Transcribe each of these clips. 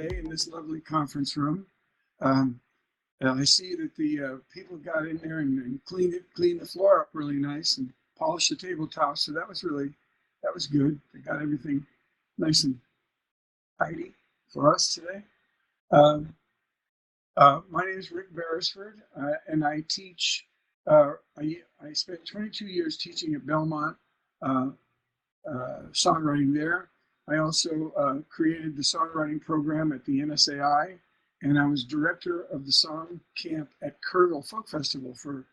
today in this lovely conference room. I see that the people got in there and cleaned the floor up really nice and polished the tabletop. So that was good. They got everything nice and tidy for us today. My name is Rick Beresford, and I teach. I spent 22 years teaching at Belmont, songwriting there. I also created the songwriting program at the NSAI, and I was director of the song camp at Kerrville Folk Festival for,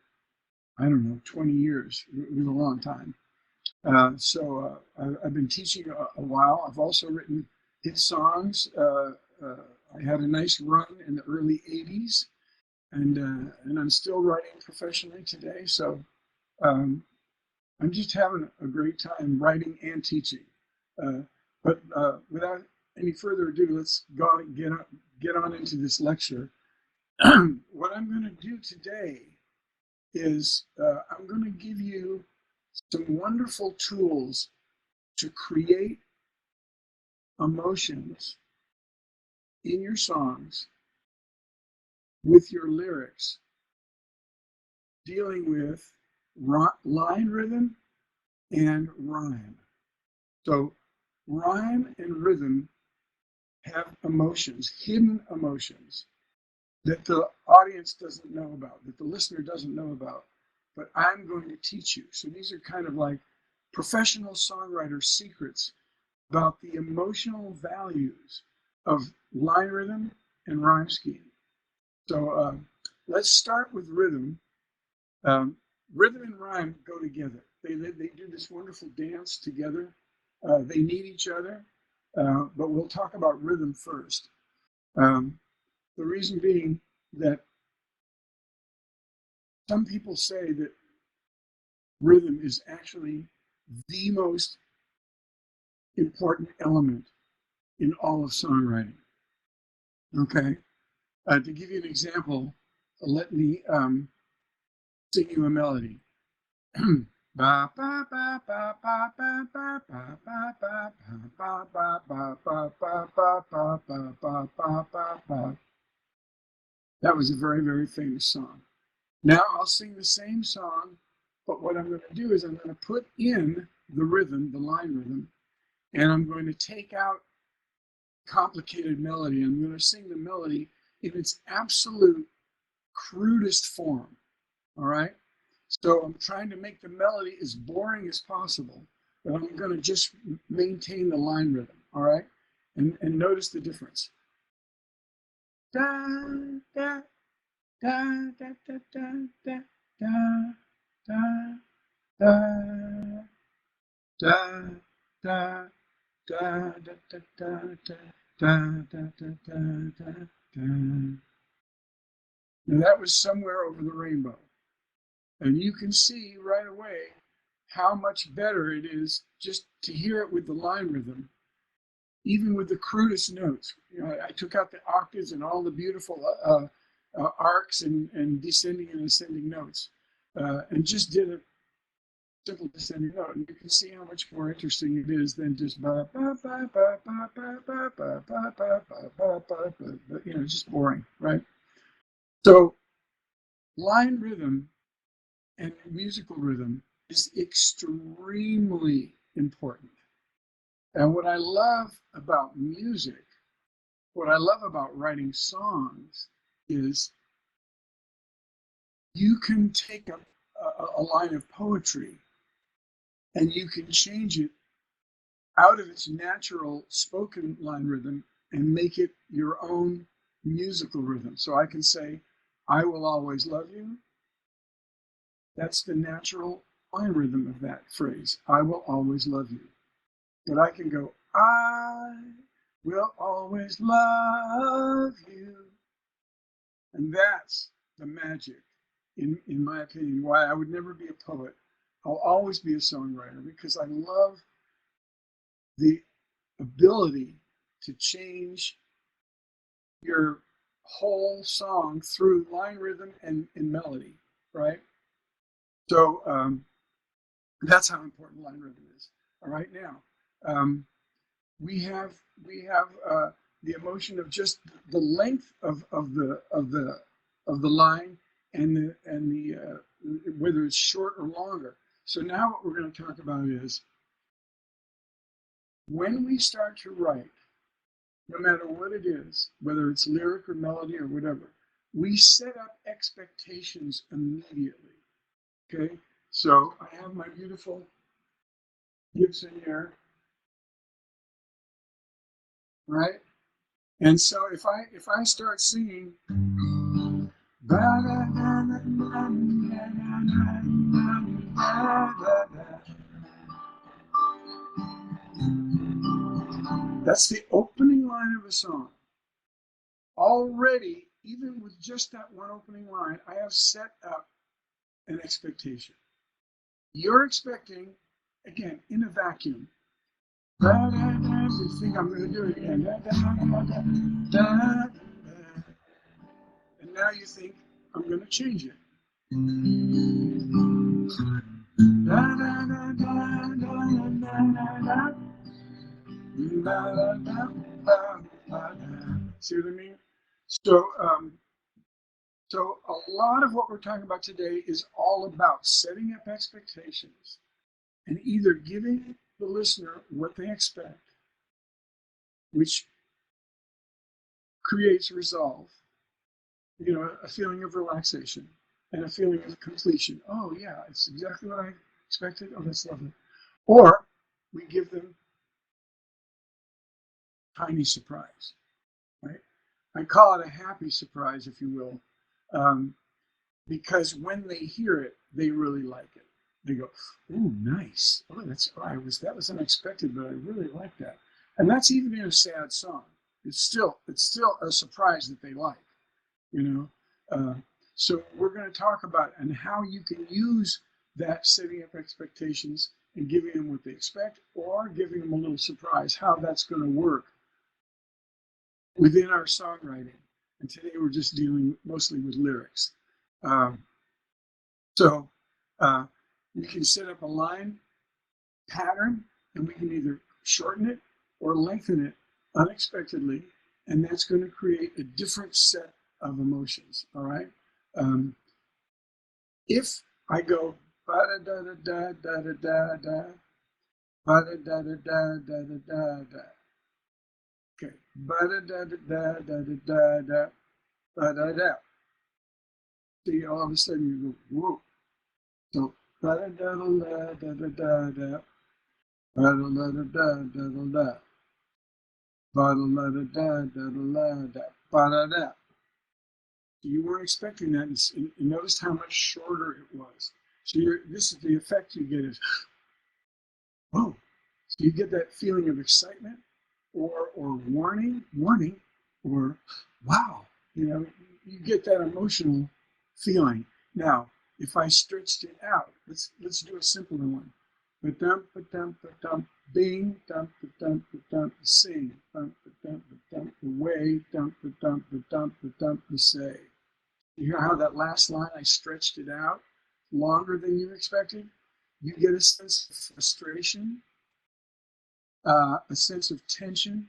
I don't know, 20 years. It was a long time. I've been teaching a while. I've also written hit songs. I had a nice run in the early 80s, and I'm still writing professionally today. So I'm just having a great time writing and teaching. But without any further ado, let's get on into this lecture. What I'm going to do today is I'm going to give you some wonderful tools to create emotions in your songs with your lyrics, dealing with line rhythm and rhyme. So rhyme and rhythm have emotions, hidden emotions that the audience doesn't know about, that the listener doesn't know about, but I'm going to teach you. So these are kind of like professional songwriter secrets about the emotional values of line rhythm and rhyme scheme. So let's start with rhythm. Rhythm and rhyme go together. They do this wonderful dance together. They need each other, but we'll talk about rhythm first. The reason being that some people say that rhythm is actually the most important element in all of songwriting. Okay, to give you an example, let me sing you a melody. That was a very, very famous song. Now I'll sing the same song, but what I'm going to do is I'm going to put in the rhythm, the line rhythm, and I'm going to take out complicated melody. I'm going to sing the melody in its absolute crudest form. All right? So I'm trying to make the melody as boring as possible, but I'm going to just maintain the line rhythm. All right? And notice the difference. Da, da, da, da, da, da, da, da, da, da, da, da, da, da, da, da, da, da, da, da. Now that was Somewhere Over the Rainbow. And you can see right away how much better it is just to hear it with the line rhythm, even with the crudest notes. You know, I took out the octaves and all the beautiful arcs and descending and ascending notes, and just did a simple descending note. And you can see how much more interesting it is than just ba ba ba ba ba ba ba ba ba ba ba ba ba, you know, just boring, right? So line rhythm and musical rhythm is extremely important. And what I love about music, what I love about writing songs is you can take a line of poetry and you can change it out of its natural spoken line rhythm and make it your own musical rhythm. So I can say, I will always love you. That's the natural line rhythm of that phrase. I will always love you. But I can go, I will always love you. And that's the magic, in my opinion, why I would never be a poet. I'll always be a songwriter because I love the ability to change your whole song through line rhythm and melody, right? So that's how important line rhythm is. All right, now we have the emotion of just the length of the line and the whether it's short or longer. So now what we're going to talk about is when we start to write, no matter what it is, whether it's lyric or melody or whatever, we set up expectations immediately. Okay, so I have my beautiful Gibson here, right? And so if I start singing, that's the opening line of a song. Already, even with just that one opening line, I have set up an expectation. You're expecting, again, in a vacuum. You think I'm going to do it again. And now you think I'm going to change it. See what I mean? So a lot of what we're talking about today is all about setting up expectations and either giving the listener what they expect, which creates resolve, a feeling of relaxation and a feeling of completion. Oh yeah, it's exactly what I expected. Oh, that's lovely. Or we give them tiny surprise, right? I call it a happy surprise, if you will, because when they hear it, they really like it. They go, "Ooh, nice! Oh, that was unexpected, but I really like that." And that's even in a sad song. It's still a surprise that they like, you know. So we're going to talk about and how you can use that setting up expectations and giving them what they expect, or giving them a little surprise. How that's going to work within our songwriting. And today we're just dealing mostly with lyrics. So you can set up a line pattern, and we can either shorten it or lengthen it unexpectedly, and that's going to create a different set of emotions. All right. If I go ba da da da da da da da ba da da da da da da da da. Okay, ba da da da da da da da da ba da da. See, all of a sudden you go whoa. So ba da da da da da da da ba da da da da da da da ba da da da da da da da ba da da. You weren't expecting that, and you noticed how much shorter it was. So this is the effect you get is whoa. So you get that feeling of excitement, or warning, or wow. You get that emotional feeling. Now, if I stretched it out, let's do a simpler one. Ba-dum, ba-dum, ba-dum, bing, dum, ba-dum, ba-dum, sing, dum, ba-dum, ba-dum, away, dum, ba-dum, ba-dum, ba-dum, say. You hear how that last line I stretched it out longer than you expected? You get a sense of frustration, a sense of tension,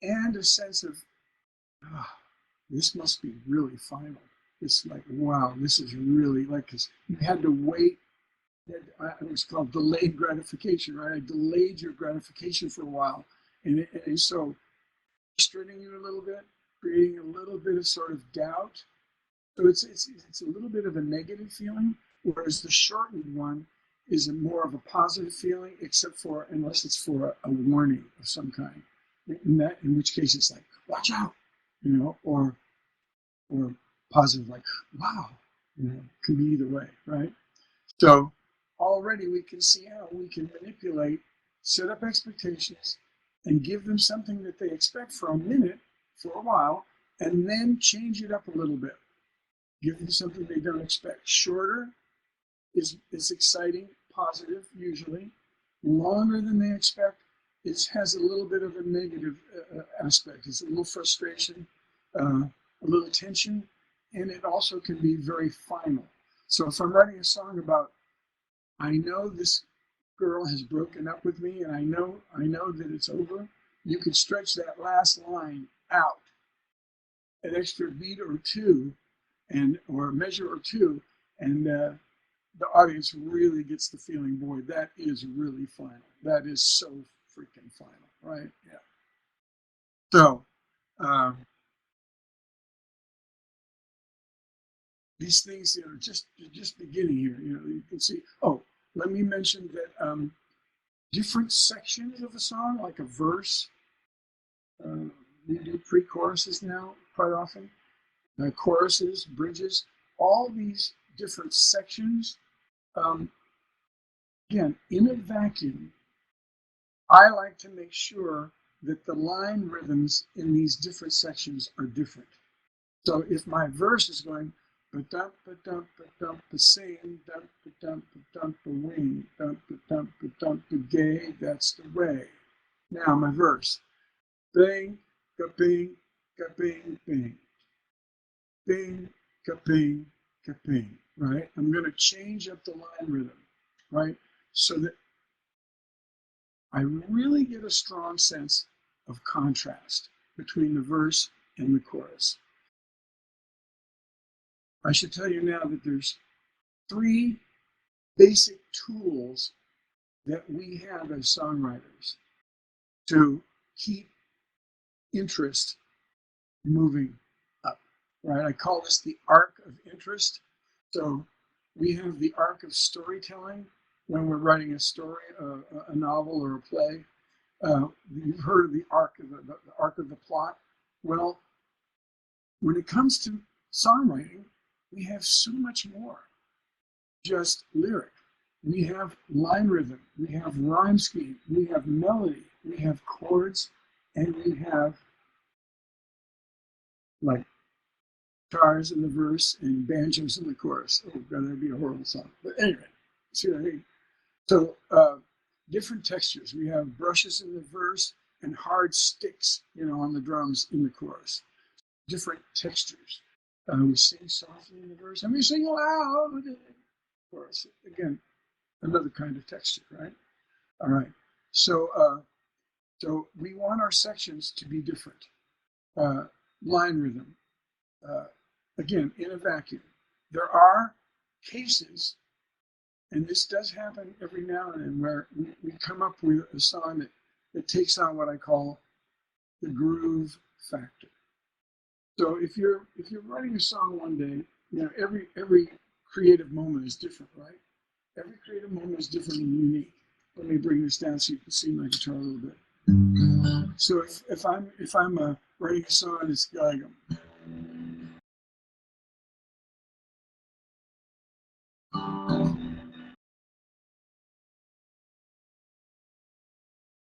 and a sense of, oh, this must be really final. It's like, wow, this is really like, because you had to wait. It was called delayed gratification, right? I delayed your gratification for a while. And so frustrating you a little bit, creating a little bit of sort of doubt. So it's a little bit of a negative feeling, whereas the shortened one is more of a positive feeling, except for unless it's for a warning of some kind. In which case it's like, watch out, or positive, like, wow, can be either way, right? So already we can see how we can manipulate, set up expectations, and give them something that they expect for a minute, for a while, and then change it up a little bit. Give them something they don't expect. Shorter is exciting, positive, usually. Longer than they expect, it has a little bit of a negative aspect. It's a little frustration, a little tension, and it also can be very final. So if I'm writing a song about, I know this girl has broken up with me, and I know that it's over, you can stretch that last line out an extra beat or two, or a measure or two, and the audience really gets the feeling, boy, that is really final. That is so freaking final, right? Yeah. So these things are just beginning here. You can see. Oh, let me mention that different sections of a song, like a verse, we do pre-choruses now quite often. Choruses, bridges, all these different sections. Again, in a vacuum, I like to make sure that the line rhythms in these different sections are different. So if my verse is going ba-dump, ba-dump, ba-dump, ba-sing, dump, ba-dump, ba-dump, ba-wing, dump, ba-dump, ba-dump, ba-gay, that's the way. Now my verse, bing, ka-bing, ka-bing, bing, bing, ka-bing, ka-bing, right? I'm going to change up the line rhythm, right? So that I really get a strong sense of contrast between the verse and the chorus. I should tell you now that there's 3 basic tools that we have as songwriters to keep interest moving up, right? I call this the arc of interest. So we have the arc of storytelling when we're writing a story, a novel or a play. You've heard of the arc of the arc of the plot. Well, when it comes to songwriting, we have so much more. Just lyric. We have line rhythm. We have rhyme scheme. We have melody. We have chords, and we have like guitars in the verse and banjos in the chorus. Oh god, that'd be a horrible song. But anyway, see what I mean? So different textures. We have brushes in the verse and hard sticks, on the drums in the chorus. Different textures. We sing softly in the verse, and we sing loud in the chorus. Again, another kind of texture, right? All right. So we want our sections to be different. Line rhythm. Again, in a vacuum. There are cases, and this does happen every now and then, where we come up with a song that takes on what I call the groove factor. So if you're writing a song one day, every creative moment is different, right? Every creative moment is different and unique. Let me bring this down so you can see my guitar a little bit. So if I'm writing a song, it's like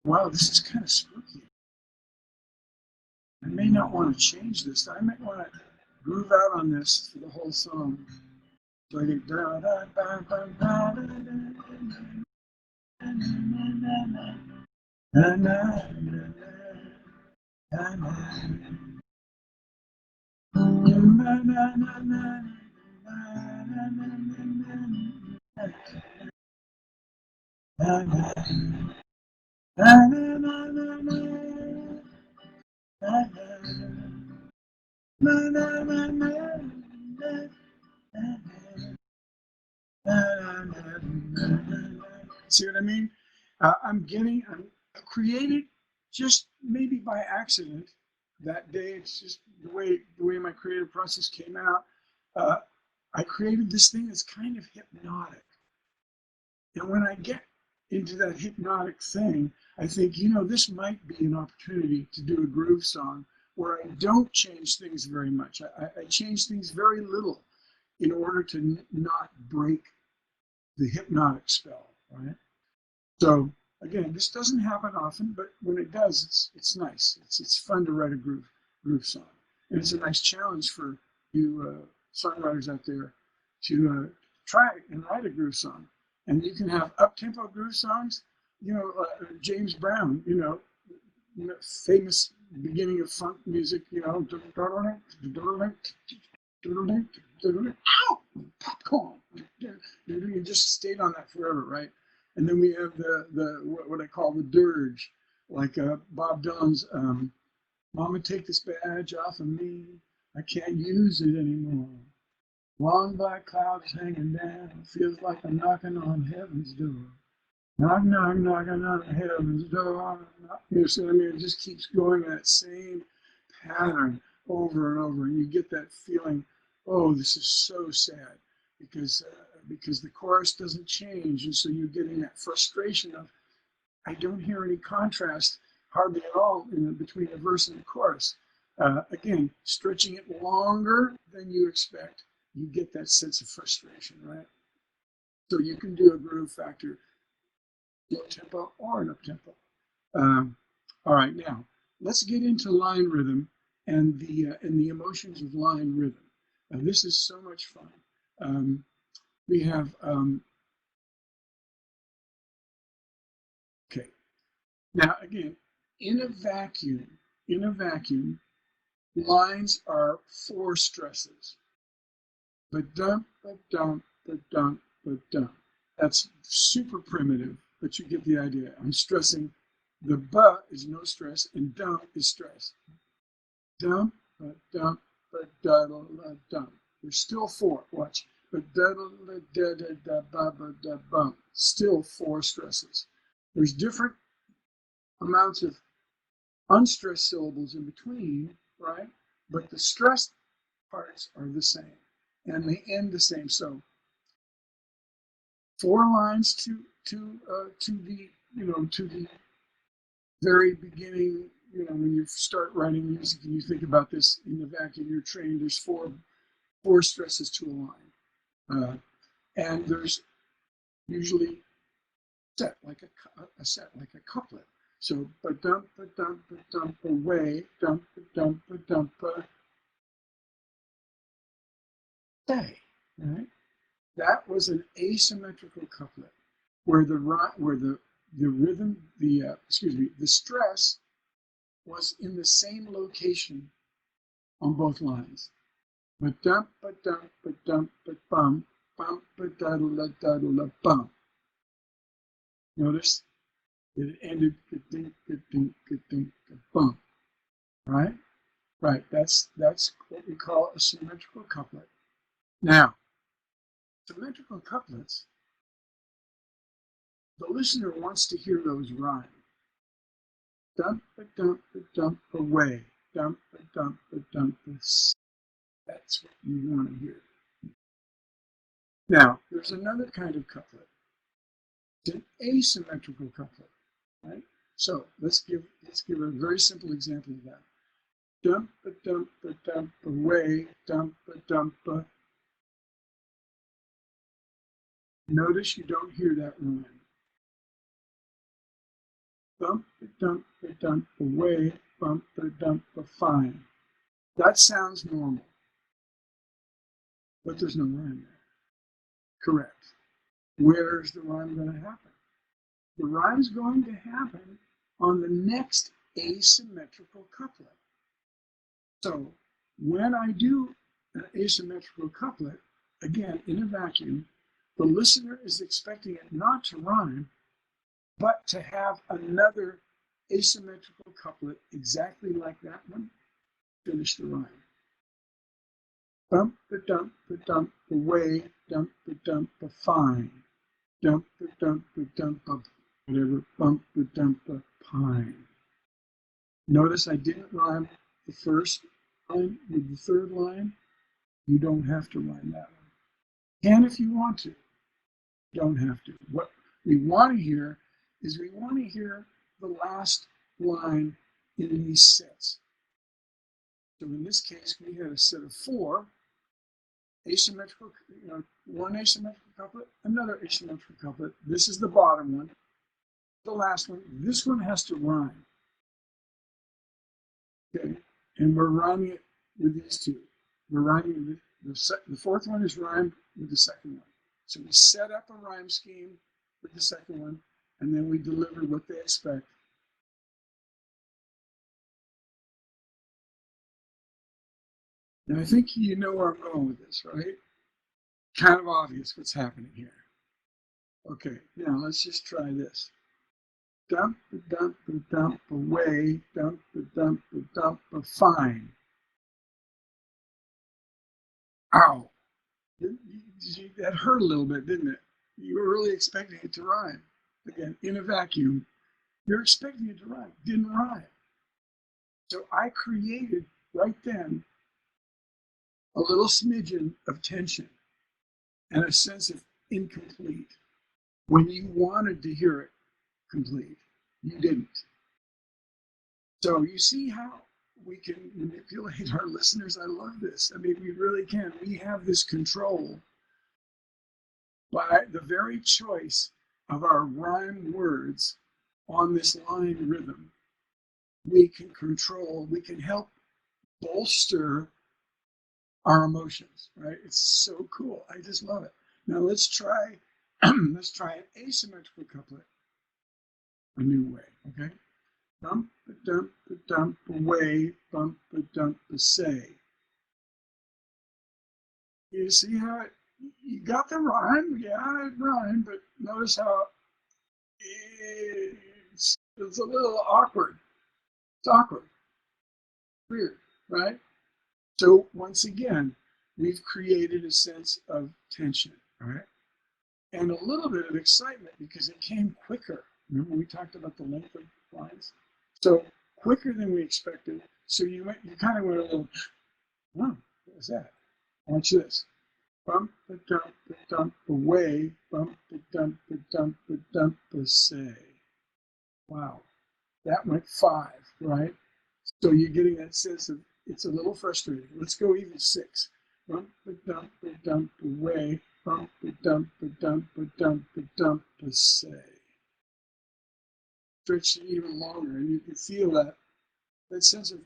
wow, this is kind of spooky. I may not want to change this. I might want to groove out on this for the whole song. So I get da da da da da da da See what I mean? I'm created just maybe by accident that day. It's just the way my creative process came out. I created this thing that's kind of hypnotic. And when I get into that hypnotic thing, I think, this might be an opportunity to do a groove song where I don't change things very much. I change things very little in order to not break the hypnotic spell, right? So again, this doesn't happen often, but when it does, it's nice. It's fun to write a groove song, and it's a nice challenge for you songwriters out there to try and write a groove song. And you can have up-tempo groove songs. James Brown, famous beginning of funk music. Ow, popcorn. You just stayed on that forever, right? And then we have the what I call the dirge, like Bob Dylan's Mama, take this badge off of me. I can't use it anymore. Long black clouds hanging down. Feels like I'm knocking on heaven's door. Knock, knock, knocking on heaven's door. You see what I mean? It just keeps going that same pattern over and over. And you get that feeling, oh, this is so sad because the chorus doesn't change. And so you're getting that frustration of, I don't hear any contrast hardly at all between the verse and the chorus. Again, stretching it longer than you expect, you get that sense of frustration, right? So you can do a groove factor, low tempo or an up tempo. All right, now let's get into line rhythm and the emotions of line rhythm. This is so much fun. We have okay. Now again, in a vacuum, lines are 4 stresses. Ba-dum, ba-dum, ba-dum, ba-dum. That's super primitive, but you get the idea. I'm stressing the ba is no stress and dum is stress. Dum, ba-dum, ba-da-da-da-dum. There's still 4. Watch. Ba-da-da-da-da-da-ba-ba-da-bum. Still 4 stresses. There's different amounts of unstressed syllables in between, right? But the stressed parts are the same, and they end the same. So 4 lines to the to the very beginning. When you start writing music and you think about this in the vacuum, you're trained. There's four stresses to a line, and there's usually set like a set like a couplet. So ba-dump, ba-dump, ba-dump, away, dump, ba-dump, ba-dump, stay, right? That was an asymmetrical couplet where the rhythm, the stress was in the same location on both lines. Ba-dump, ba-dump, ba-dump, ba-bum, bum, ba-daddle-da-daddle-da-bum. Notice it ended ka-dink, ka-dink, ka-dink, ka-bum. Right? Right. That's what we call a symmetrical couplet. Now, symmetrical couplets, the listener wants to hear those rhyme. Dump, dump, dump away. Dump, dump, dump. That's what you want to hear. Now, there's another kind of couplet. It's an asymmetrical couplet, right? So let's give a very simple example of that. Dump, dump, dump away. Dump, dump. Notice you don't hear that rhyme. Bump, dump, away, bump, dump, fine. That sounds normal, but there's no rhyme there. Correct. Where's the rhyme going to happen? The rhyme's going to happen on the next asymmetrical couplet. So when I do an asymmetrical couplet, again, in a vacuum, the listener is expecting it not to rhyme, but to have another asymmetrical couplet exactly like that one, finish the rhyme. Bump, dump, away, dump, fine. Dump, dump, whatever, bump, dump, pine. Notice I didn't rhyme the first line with the third line. You don't have to rhyme that one. Can if you want to. Don't have to. What we want to hear is we want to hear the last line in these sets. So in this case, we had a set of 4 asymmetrical, one asymmetrical couplet, another asymmetrical couplet. This is the bottom one, the last one. This one has to rhyme. Okay, and we're rhyming it with these 2. We're rhyming the fourth one is rhymed with the second one. So we set up a rhyme scheme with the second one, and then we deliver what they expect. And I think you know where I'm going with this, right? Kind of obvious what's happening here. Okay, now let's just try this. dump, dump, dump, away, dump, dump, dump, fine. Ow. That hurt a little bit, didn't it? You were really expecting it to rhyme. Again, in a vacuum, you're expecting it to rhyme. Didn't rhyme. So I created right then a little smidgen of tension and a sense of incomplete when you wanted to hear it complete. You didn't. So you see how we can manipulate our listeners. I love this. I mean, we really can. We have this control by the very choice of our rhyme words on this line rhythm. We can control, we can help bolster our emotions, right? It's so cool. I just love it. Now let's try an asymmetrical couplet a new way, okay? Dump, dump, away, bump, dump, say. You see how you got the rhyme? Yeah, it rhymed, but notice how it's a little awkward. It's awkward, weird, right? So once again, we've created a sense of tension, right? And a little bit of excitement because it came quicker. Remember we talked about the length of lines? So quicker than we expected. So you kind of went a little, oh, what was that? Watch this. Bump, dump, away, bump, dump, say. Wow, that went 5, right? So you're getting that sense of it's a little frustrating. Let's go even 6. Bump, dump, away, bump, dump, say. Stretch it even longer, and you can feel that sense of,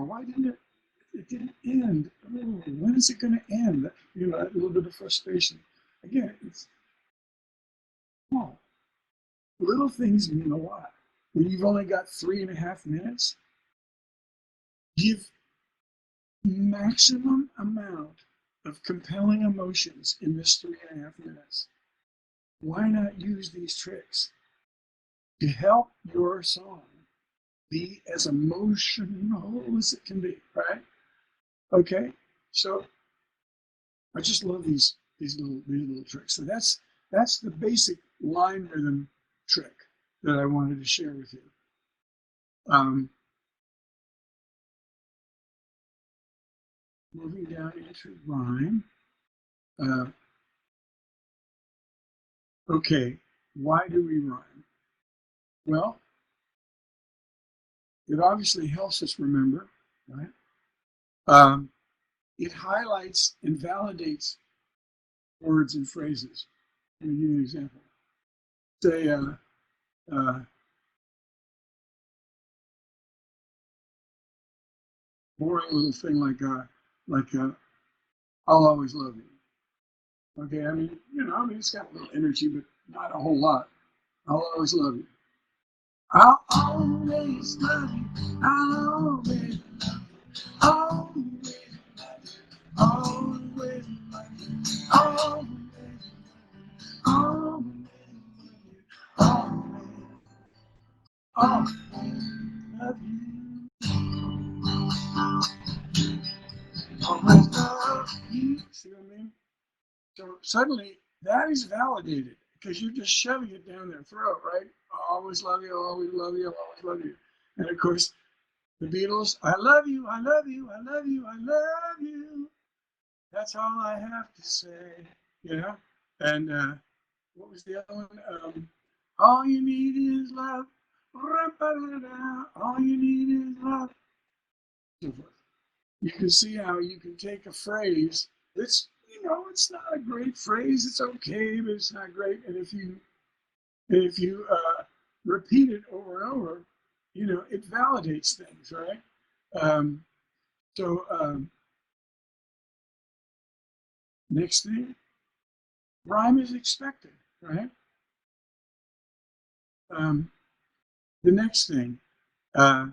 why didn't it didn't end? Oh, when is it going to end? You know, that little bit of frustration. Again, it's small. Little things mean a lot. When you've only got 3.5 minutes, give maximum amount of compelling emotions in this 3.5 minutes. Why not use these tricks to help your song be as emotional as it can be, right? Okay, so I just love these little tricks. So that's the basic line rhythm trick that I wanted to share with you. Moving down into rhyme. Okay, why do we rhyme? Well, it obviously helps us remember, right? It highlights and validates words and phrases. Let me give you an example. Say, boring little thing like I'll always love you. Okay, I mean, it's got a little energy, but not a whole lot. I'll always love you. I'll always love you. I'll always love you. Always love you. Always, always, always, always love you. Always love you. See what I mean? So suddenly that is validated because you're just shoving it down their throat, right? I'll always love you, I'll always love you, I'll always love you. And of course, the Beatles, I love you, I love you, I love you, I love you. That's all I have to say. And what was the other one? All you need is love. All you need is love. So forth. You can see how you can take a phrase that's, it's not a great phrase. It's okay, but it's not great. And if you repeat it over and over, it validates things, right? So next thing, rhyme is expected, right? The next thing, it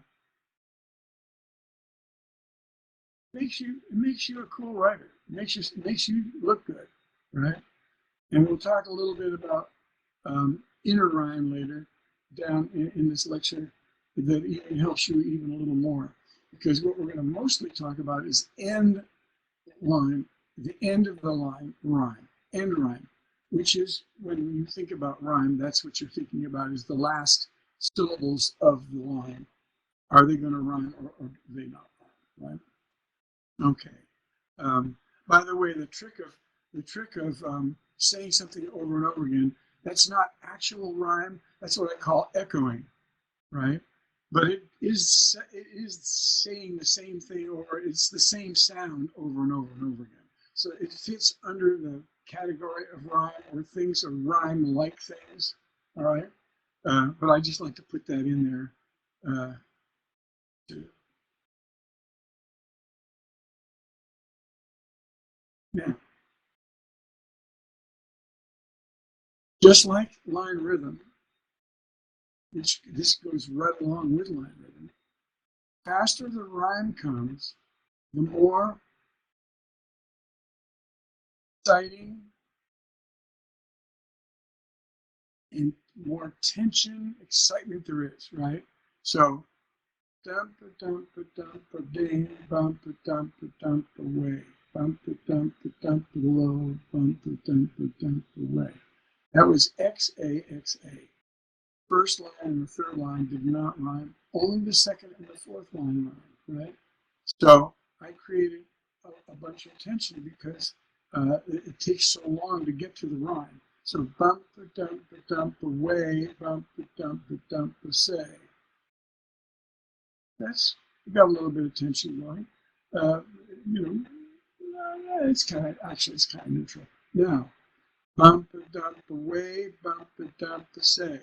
makes you a cool writer. It makes you look good, right? And we'll talk a little bit about inner rhyme later. down in this lecture that even helps you even a little more. Because what we're going to mostly talk about is end line, the end of the line rhyme, end rhyme, which is when you think about rhyme, that's what you're thinking about is the last syllables of the line. Are they going to rhyme or do they not rhyme, right? Okay. By the way, the trick of saying something over and over again, that's not actual rhyme. That's what I call echoing, right? But it is saying the same thing, or it's the same sound over and over and over again. So it fits under the category of rhyme, or things are rhyme-like things. All right, but I just like to put that in there. Now, just like line rhythm, which this goes right along with line rhythm, faster the rhyme comes, the more exciting and more tension, excitement there is, right? So, dump a dump a dump a ding, bump a dump away, bump a dump below, bump a dump away. That was X A X A. First line and the third line did not rhyme. Only the second and the fourth line rhymed, right? So I created a bunch of tension because it takes so long to get to the rhyme. So bump a dump away, bump a dump a say. That's got a little bit of tension going. You know, it's kind of neutral. Now, bump a dump away, bump a dump a say.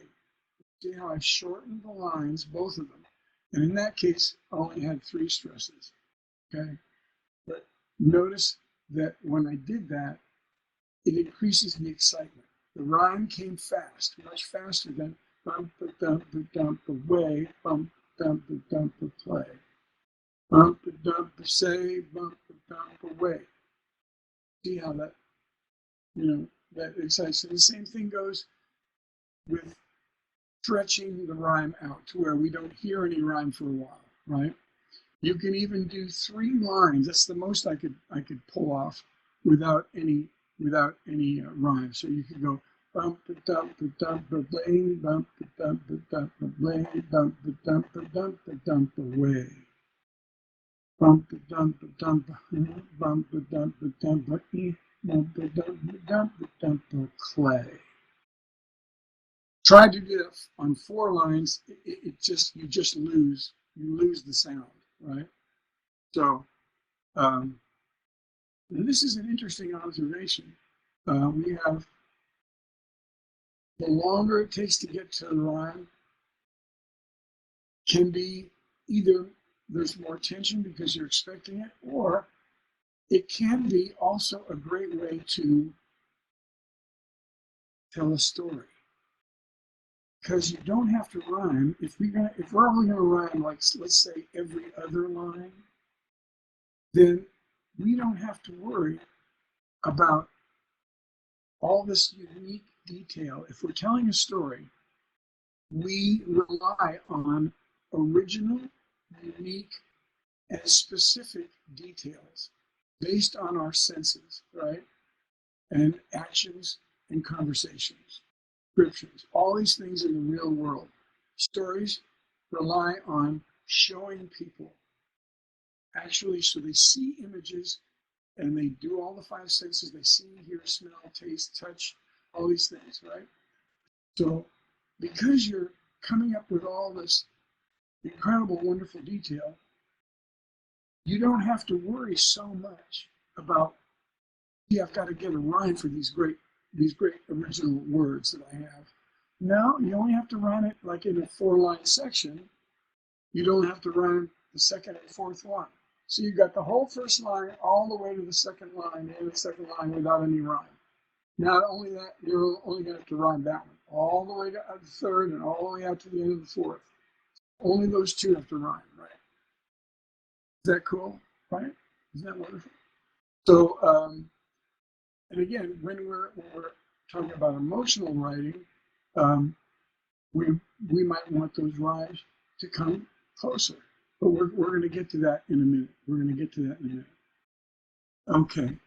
See how I've shortened the lines, both of them. And in that case, I only had 3 stresses. Okay. But notice that when I did that, it increases the excitement. The rhyme came fast, much faster than bump a dump away, bump a dump a play. Bump a dump a say, bump a dump away. See how that, that excites. And the same thing goes with stretching the rhyme out to where we don't hear any rhyme for a while, right? You can even do 3 lines. That's the most I could pull off without any rhyme. So you could go bump a dump a bling, bump a dump a bling, bump a dump away. Bump a dump a dump bump a dump a dump a bump a dump a clay. Try to do it on 4 lines. You just lose the sound, right? So this is an interesting observation. We have the longer it takes to get to the rhyme can be either there's more tension because you're expecting it, or it can be also a great way to tell a story. Because you don't have to rhyme. If we're only going to rhyme, like, let's say, every other line, then we don't have to worry about all this unique detail. If we're telling a story, we rely on original, unique, and specific details based on our senses, right? And actions and conversations, descriptions, all these things in the real world. Stories rely on showing people actually, so they see images and they do all the 5 senses. They see, hear, smell, taste, touch, all these things, right? So because you're coming up with all this incredible, wonderful detail, you don't have to worry so much about, I've got to get a rhyme for these great original words that I have. No, you only have to rhyme it like in a 4-line section. You don't have to rhyme the second and fourth one. So you've got the whole first line all the way to the second line and the second line without any rhyme. Not only that, you're only going to have to rhyme that one all the way to the third and all the way out to the end of the fourth. Only those 2 have to rhyme, right? Is that cool? Right? Isn't that wonderful? So, and again, when we're talking about emotional writing, we might want those rhymes to come closer. But we're going to get to that in a minute. We're going to get to that in a minute. Okay.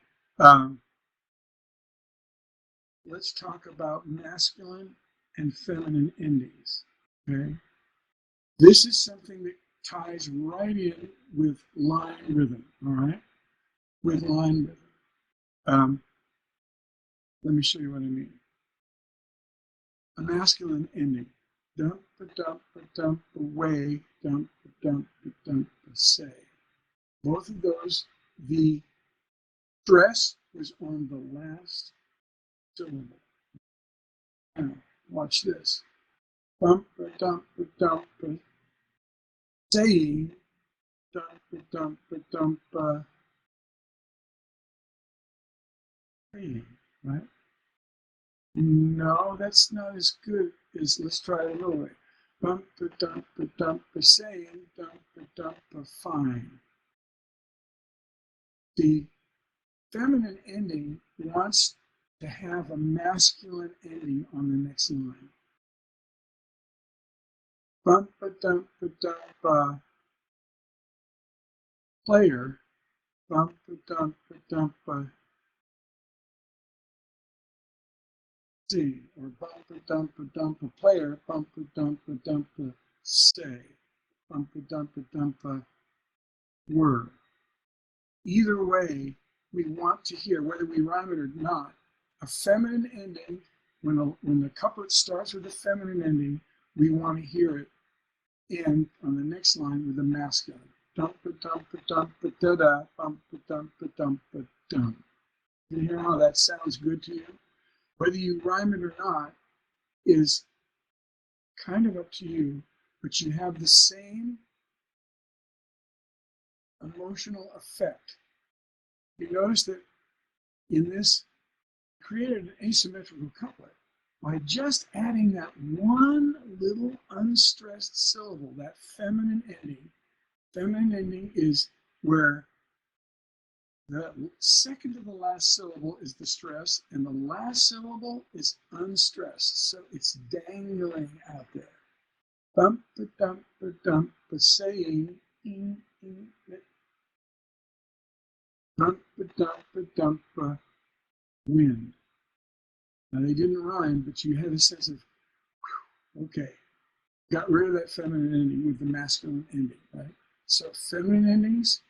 Let's talk about masculine and feminine endings. Okay. This is something that ties right in with line rhythm. All right. With line rhythm. Let me show you what I mean. A masculine ending. Dump, dump, away, dump, say. Both of those, the stress was on the last syllable. Now, watch this. Bump, dump, saying, dump, saying, right? No, that's not as good as, let's try it another way. Bump, saying, fine. The feminine ending wants to have a masculine ending on the next line. Bump, player, bump, see, or bump, player, bump, say, bump, word. Either way, we want to hear, whether we rhyme it or not, a feminine ending. When the couplet starts with a feminine ending, we want to hear it end on the next line with a masculine. Dump, da, bump, dump. You hear how that sounds good to you? Whether you rhyme it or not is kind of up to you, but you have the same emotional effect. You notice that in this, created an asymmetrical couplet by just adding that one little unstressed syllable, that feminine ending. Feminine ending is where the second to the last syllable is the stress, and the last syllable is unstressed. So it's dangling out there. Bump, dump, saying, bump, dump, wind. Now they didn't rhyme, but you had a sense of, okay, got rid of that feminine ending with the masculine ending, right? So feminine endings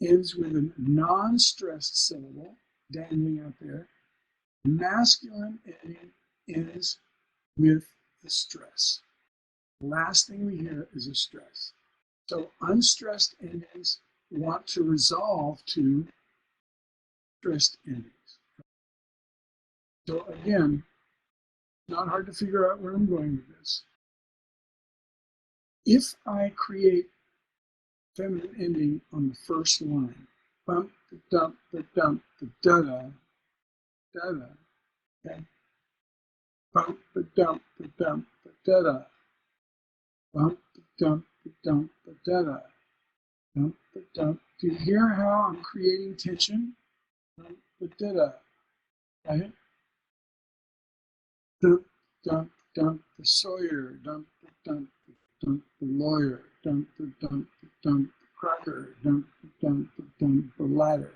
ends with a non-stressed syllable dangling out there. Masculine ending ends with the stress. The last thing we hear is a stress. So unstressed endings want to resolve to stressed endings. So again, not hard to figure out where I'm going with this. If I create feminine ending on the first line, bump, dump, da, da, okay? Bump, dump, da, da, bump, dump, da, da, bump, dump. Do you hear how I'm creating tension? Bump, da, da, right? Dump, the Sawyer, dump, the lawyer, dump, the cracker, dump, the ladder.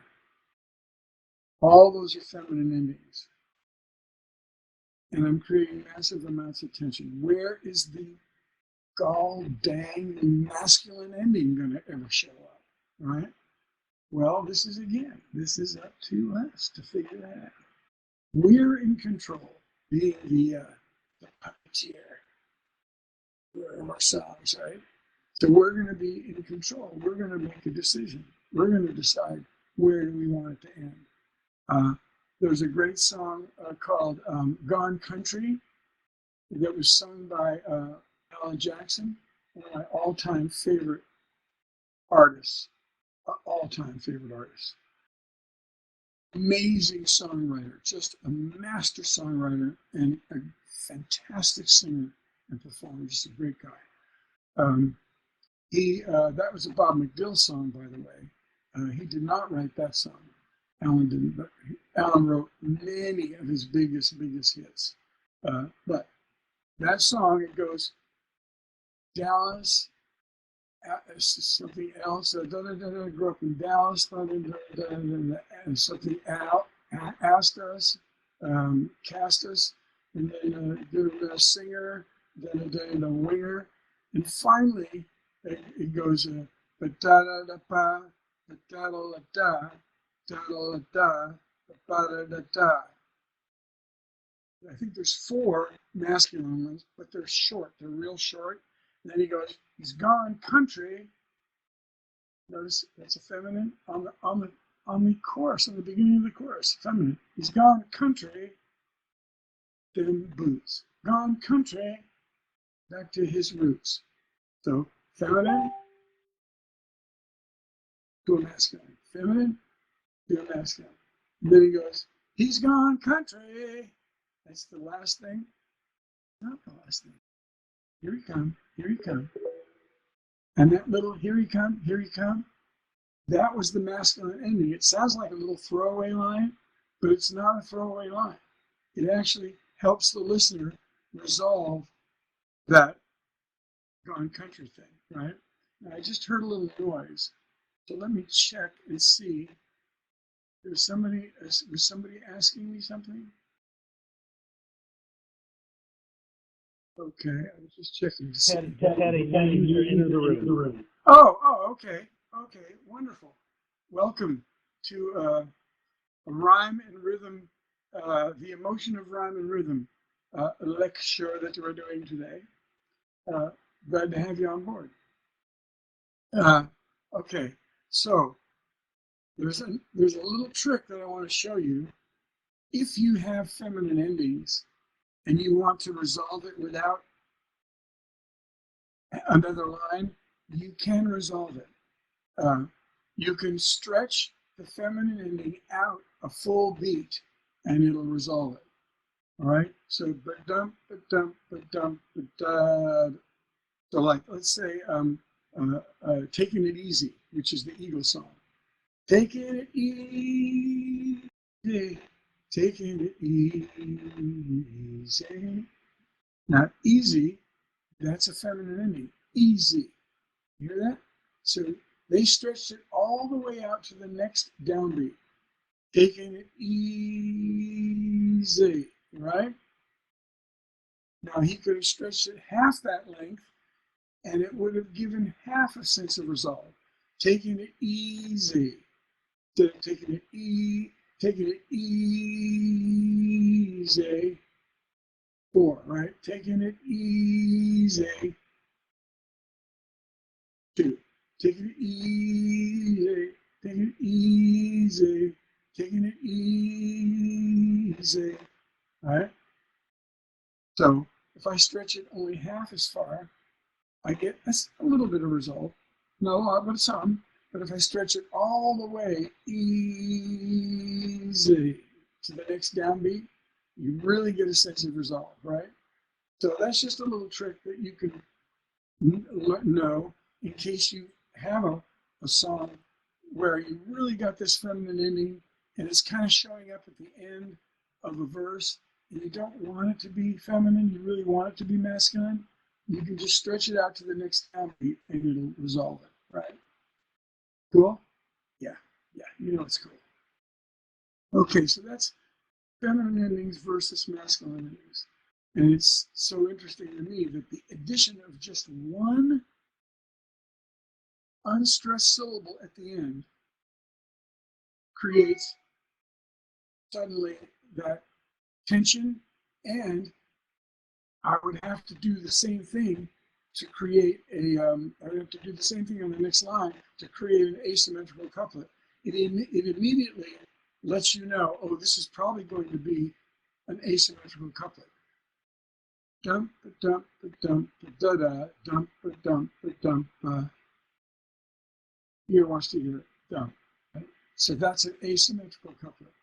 All those are feminine endings. And I'm creating massive amounts of tension. Where is the gall dang masculine ending going to ever show up, right? Well, this is up to us to figure that out. We're in control, being the puppeteer of our songs, right? So we're going to be in control. We're going to make a decision. We're going to decide where do we want it to end. There's a great song called Gone Country that was sung by Alan Jackson, one of my all-time favorite artists. Amazing songwriter, just a master songwriter and a fantastic singer and performer, just a great guy. That was a Bob McDill song, by the way. He did not write that song. Alan didn't, but Alan wrote many of his biggest hits. But that song, it goes Dallas, something else. Grew up in Dallas. And something out asked us, cast us, and then the singer, then the winger, and finally it goes da da da pa, da da da da da da da da da. I think there's 4 masculine ones, but they're short. They're real short. And then he goes, he's gone country. Notice that's a feminine on the chorus, on the beginning of the chorus, feminine. He's gone country, then boots. Gone country, back to his roots. So feminine to a masculine. Feminine to a masculine. And then he goes, he's gone country. That's the last thing. Not the last thing. Here he come, here he come. And that little here he come, that was the masculine ending. It sounds like a little throwaway line, but it's not a throwaway line. It actually helps the listener resolve that gone country thing, right? Now, I just heard a little noise, so let me check and see. Was somebody asking me something? Okay, I was just checking to see. Had a user enter the room. Oh, okay, wonderful. Welcome to a rhyme and rhythm, the emotion of rhyme and rhythm lecture that we're doing today. Glad to have you on board. Okay, so there's a little trick that I want to show you. If you have feminine endings and you want to resolve it without another line, you can resolve it. You can stretch the feminine ending out a full beat and it'll resolve it. All right, so ba-dum, ba-dum, ba-dum, ba-da. So like, let's say Taking It Easy, which is the Eagle song. Taking it easy, taking it easy. Now, easy, that's a feminine ending. Easy. You hear that? So they stretched it all the way out to the next downbeat. Taking it easy, right? Now, he could have stretched it half that length, and it would have given half a sense of resolve. Taking it easy. Taking it easy. 4, right? Taking it easy. 2. Taking it easy. Taking it easy. Taking it easy. All right? So if I stretch it only half as far, I get a little bit of resolve. Not a lot, but some. But if I stretch it all the way easy to the next downbeat, you really get a sense of resolve, right? So that's just a little trick that you can know in case you have a song where you really got this feminine ending and it's kind of showing up at the end of a verse and you don't want it to be feminine, you really want it to be masculine. You can just stretch it out to the next downbeat and it'll resolve it, right? Cool? Yeah, you know it's cool. Okay, so that's feminine endings versus masculine endings. And it's so interesting to me that the addition of just one unstressed syllable at the end creates suddenly that tension, and I would have to do the same thing to create I would have to do the same thing on the next line to create an asymmetrical couplet. It immediately lets you know, oh, this is probably going to be an asymmetrical couplet. Dump, dump, dump, da da, dump, dump, dump. Ear wants to hear it. Dump. Right? So that's an asymmetrical couplet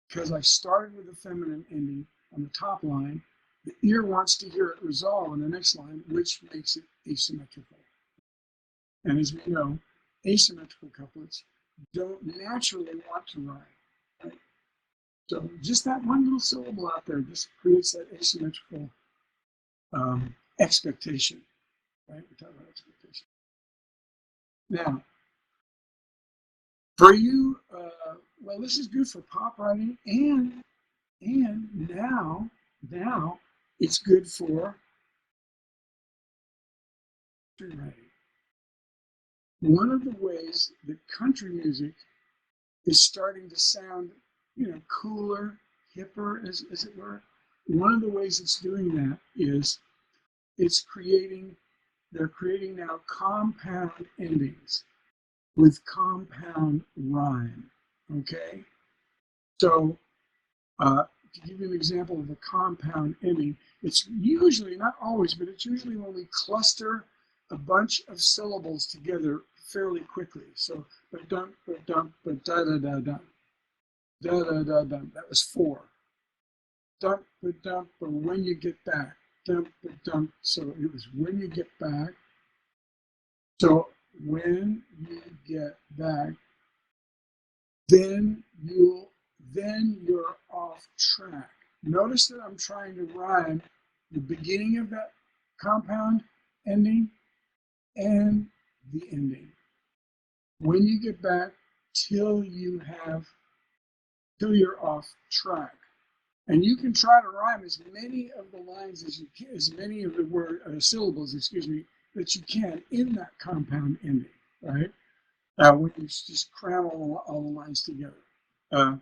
because I started with a feminine ending on the top line. The ear wants to hear it resolve on the next line, which makes it asymmetrical. And as we know, asymmetrical couplets don't naturally want to rhyme. Right? So just that one little syllable out there just creates that asymmetrical expectation, right? We talk about expectation. Now, for you, well, this is good for pop writing, and now it's good for country writing. One of the ways that country music is starting to sound, cooler, hipper, as it were. One of the ways it's doing that is they're creating now compound endings with compound rhyme. Okay? So, to give you an example of a compound ending, it's usually, not always, but it's usually when we cluster a bunch of syllables together fairly quickly. So, ba-dum, ba-dum, ba-da-da-da-dum. Da-da-da-dum. That was 4. Dump, ba-dump, or when you get back. Dump, ba-dump. So it was when you get back. So when you get back, then you're off track. Notice that I'm trying to rhyme the beginning of that compound ending and the ending. When you get back, till you're off track. And you can try to rhyme as many of the lines as you can, as many of the syllables, that you can in that compound ending, right? When you just cram all the lines together. And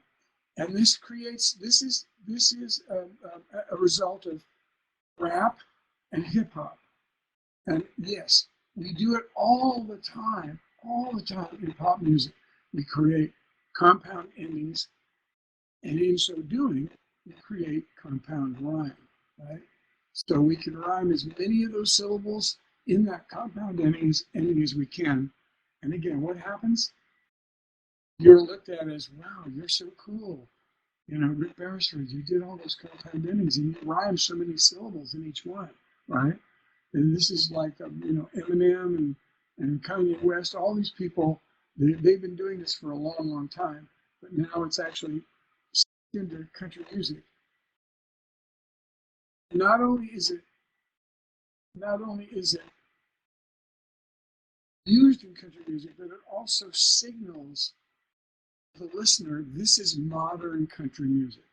this is a result of rap and hip hop. And yes, we do it all the time in pop music. We create compound endings, and in so doing, we create compound rhyme, right? So we can rhyme as many of those syllables in that compound ending as we can. And again, what happens? You're looked at as, wow, you're so cool. Rick Beresford, you did all those compound endings and you rhyme so many syllables in each one, right? And this is like, Eminem and Kanye West, all these people, they've been doing this for a long, long time. But now it's actually into country music. Not only is it used in country music, but it also signals the listener this is modern country music.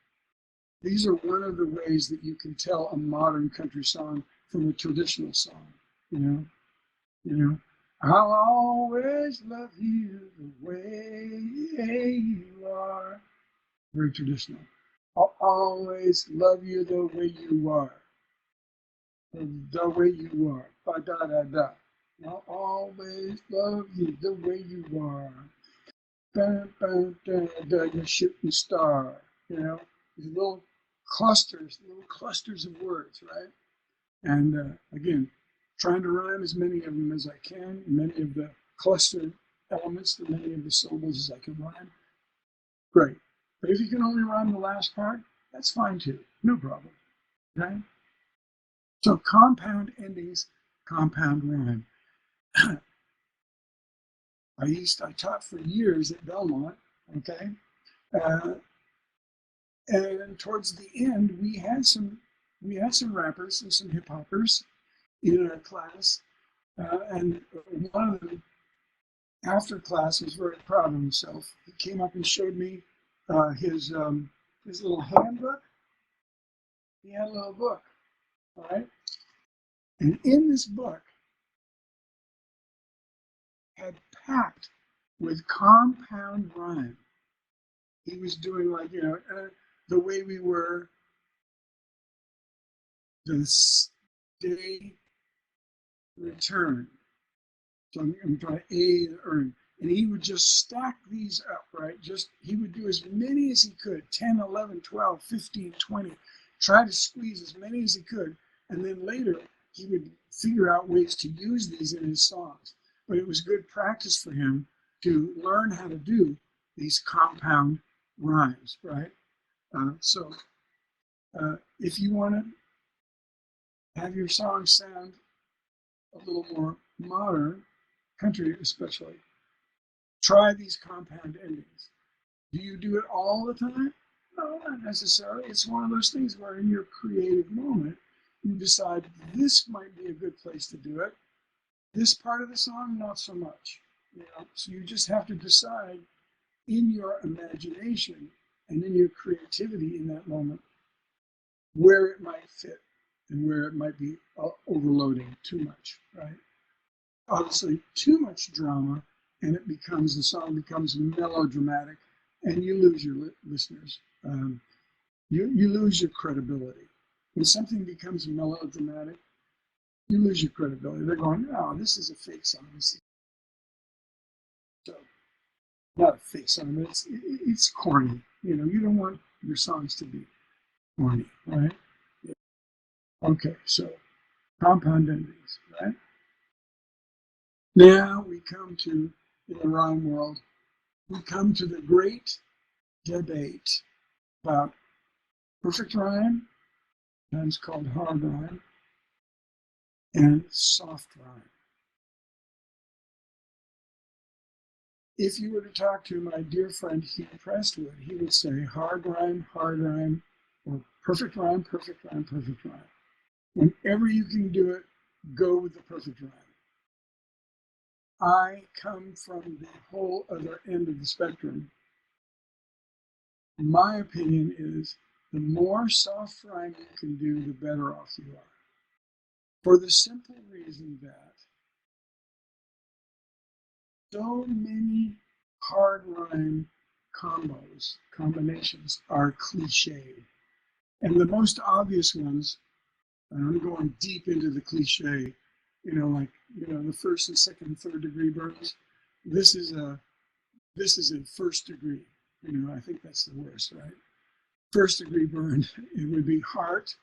These are one of the ways that you can tell a modern country song from a traditional song. You know, I'll always love you the way you are. Very traditional. I'll always love you the way you are. The way you are. Ba da da da. I'll always love you the way you are. Ba, ba, da, da, you're shooting star. These little clusters of words, right? And again, trying to rhyme as many of them as I can, many of the cluster elements, many of the syllables as I can rhyme. Great. But if you can only rhyme the last part, that's fine too. No problem. Okay? So compound endings, compound rhyme. I taught for years at Belmont, okay? And towards the end, we had some rappers and some hip hoppers in our class, and one of them, after class, was very proud of himself. He came up and showed me his little handbook. He had a little book, all right? And in this book had packed with compound rhyme. He was doing like, the way we were, this day return. So I'm trying to A and earn. And he would just stack these up, right? He would do as many as he could, 10, 11, 12, 15, 20, try to squeeze as many as he could. And then later he would figure out ways to use these in his songs. But it was good practice for him to learn how to do these compound rhymes, right? So if you want to have your song sound a little more modern, country especially, try these compound endings. Do you do it all the time? No, not necessarily. It's one of those things where in your creative moment, you decide this might be a good place to do it. This part of the song, not so much. So you just have to decide in your imagination and in your creativity in that moment where it might fit and where it might be overloading too much, right? Obviously, too much drama, and the song becomes melodramatic, and you lose your listeners. You lose your credibility. When something becomes melodramatic, you lose your credibility. They're going, oh, this is a fake song. This is so not a fake song, but it's corny. You don't want your songs to be corny, right? Okay, so compound endings, right? Now we come to, in the rhyme world, we come to the great debate about perfect rhyme, sometimes called hard rhyme, and soft rhyme. If you were to talk to my dear friend Hugh Prestwood, he would say hard rhyme, or perfect rhyme, perfect rhyme, perfect rhyme. Whenever you can do it, go with the perfect rhyme. I come from the whole other end of the spectrum. My opinion is the more soft rhyme you can do, the better off you are. For the simple reason that so many hard rhyme combinations are cliched. And the most obvious ones, and I'm going deep into the cliche, the first and second and third degree burns. This is a first degree. I think that's the worst, right? First degree burn, it would be heart.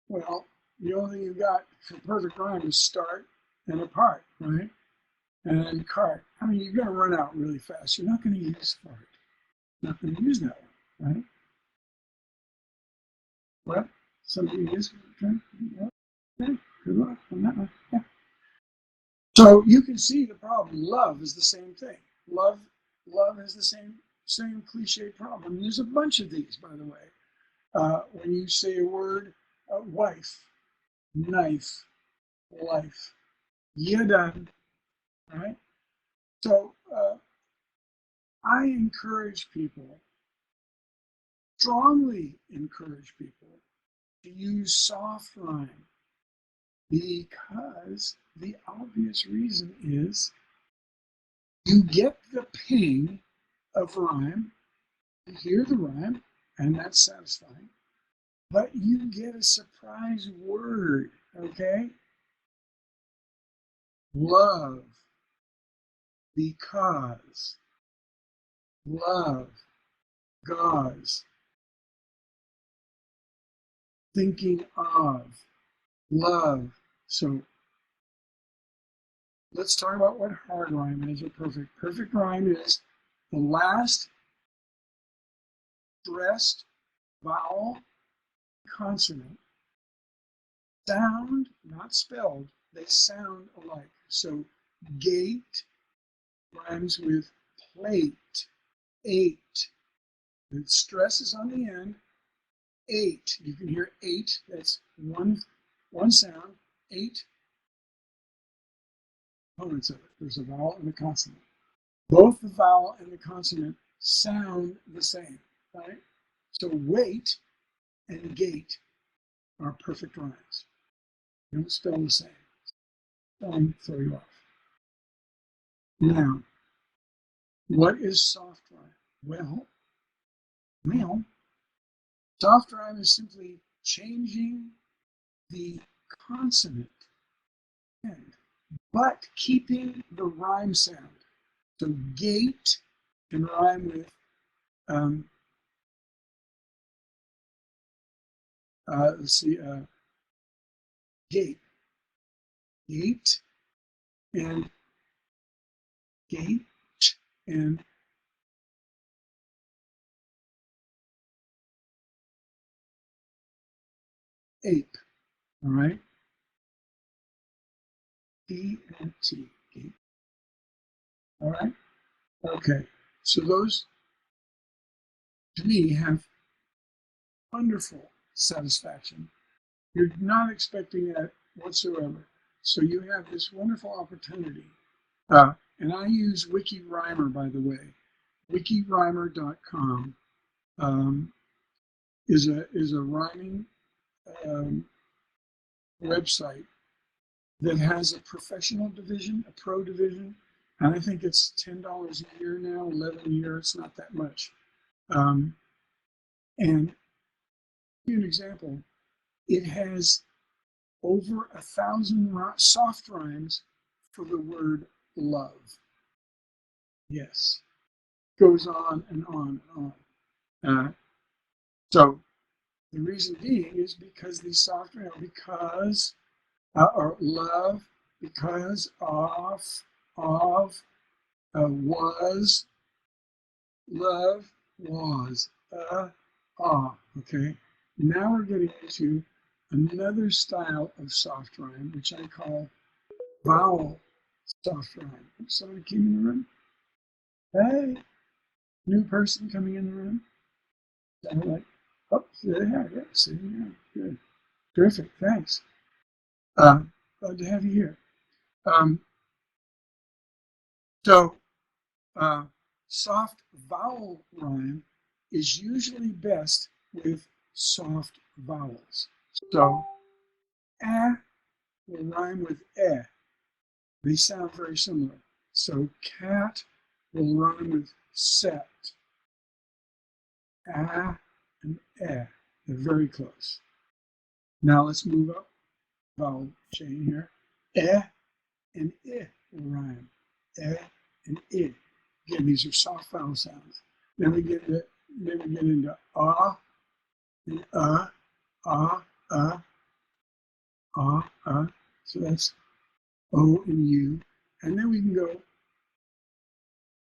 Well, the only thing you got for perfect rhyme is start and apart, right? And then cart. I mean, you're going to run out really fast. You're not going to use fart. Not going to use that one, right? What? Somebody is going to okay. Good luck on that one. Yeah. So you can see the problem. Love is the same thing. Love has the same cliche problem. And there's a bunch of these, by the way. When you say a word, wife, knife, life, yadan, right? So I strongly encourage people to use soft rhyme because the obvious reason is you get the ping of rhyme, you hear the rhyme, and that's satisfying, but you get a surprise word, okay? Love, because, love, gauze, thinking of, love. So let's talk about what hard rhyme is or perfect. Perfect rhyme is the last stressed vowel consonant sound, not spelled, they sound alike. So gate rhymes with plate, eight. The stress is on the end. Eight. You can hear eight. That's one sound. Eight components of it. There's a vowel and a consonant. Both the vowel and the consonant sound the same, right? So wait and gate are perfect rhymes. They don't spell the same. Spelling throw you off. Now, what is soft rhyme? Well, soft rhyme is simply changing the consonant end, but keeping the rhyme sound. So gate can rhyme with gate, gate, and gate, and ape. All right, D and T, gate. All right, okay. So those, to me, have wonderful satisfaction You're not expecting that whatsoever. So you have this wonderful opportunity. And I use WikiRhymer, by the way. WikiRhymer.com is a rhyming website that has a professional division, a pro division, and I think it's $10 a year now, 11 a year. It's not that much. And to give you an example, it has over 1,000 soft rhymes for the word love. Yes, goes on and on and on. So the reason being is because these soft rhymes, because or love, because of, was, love, was, okay. Now we're getting into another style of soft rhyme, which I call vowel soft rhyme. Somebody came in the room. Hey, new person coming in the room. Sound like, oh, there they are. Yeah, sitting down. Good. Terrific. Thanks. Glad to have you here. So, soft vowel rhyme is usually best with soft vowels. So, a will rhyme with eh. They sound very similar. So, cat will rhyme with set. A and eh. They're very close. Now let's move up vowel chain here. Eh and I will rhyme. Eh and I. Again, these are soft vowel sounds. Then we get into ah and ah. So that's O and U. And then we can go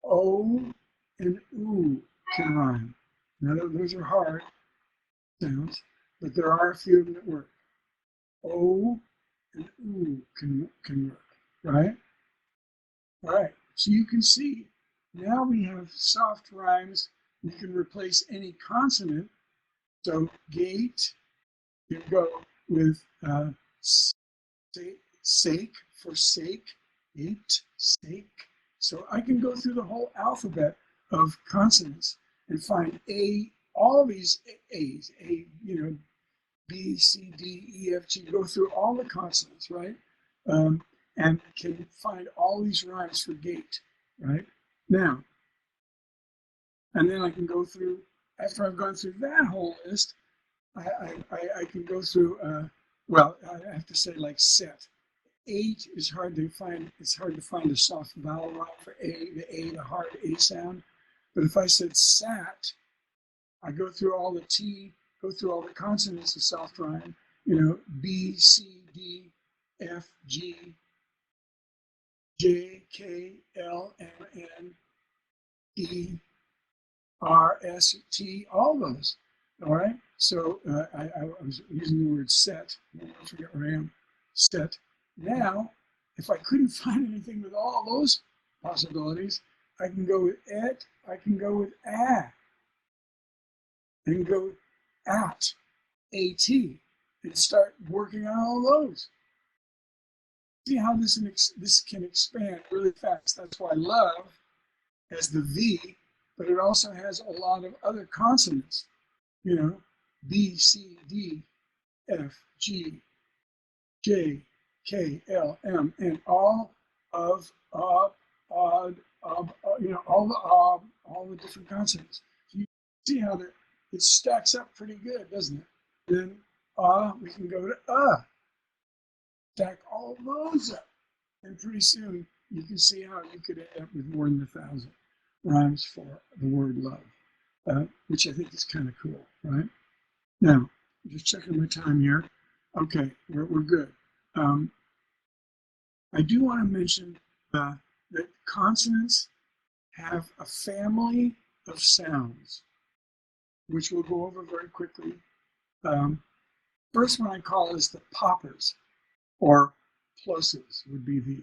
O and oo can rhyme. Now those are hard sounds, but there are a few of them that work. O and oo can work, right? All right. So you can see now we have soft rhymes. We can replace any consonant. So gate can go with sake for sake, it, sake. So I can go through the whole alphabet of consonants and find all these A's, B, C, D, E, F, G, go through all the consonants, right? And can find all these rhymes for gate, right? Now, and then I can go through, after I've gone through that whole list, I can go through, I have to say like set. 8 is hard to find. It's hard to find a soft vowel rhyme for the hard A sound. But if I said sat, I go through all the T, go through all the consonants of soft rhyme, B, C, D, F, G, J, K, L, M, N, E, R, S, T, all those. All right. So I was using the word set. I forget where I am. Set. Now, if I couldn't find anything with all those possibilities, I can go with it. I can go with a. And go with at, at, and start working on all those. See how this can expand really fast. That's why love has the V, but it also has a lot of other consonants. B, C, D, F, G, J, K, L, M, and all of odd, all the different consonants. So you see how it stacks up pretty good, doesn't it? Then we can go to stack all those up, and pretty soon you can see how you could end up with more than 1,000 rhymes for the word love, which I think is kind of cool, right? Now, just checking my time here. Okay, we're good. I do want to mention that consonants have a family of sounds, which we'll go over very quickly. First one I call is the poppers, or plosives would be the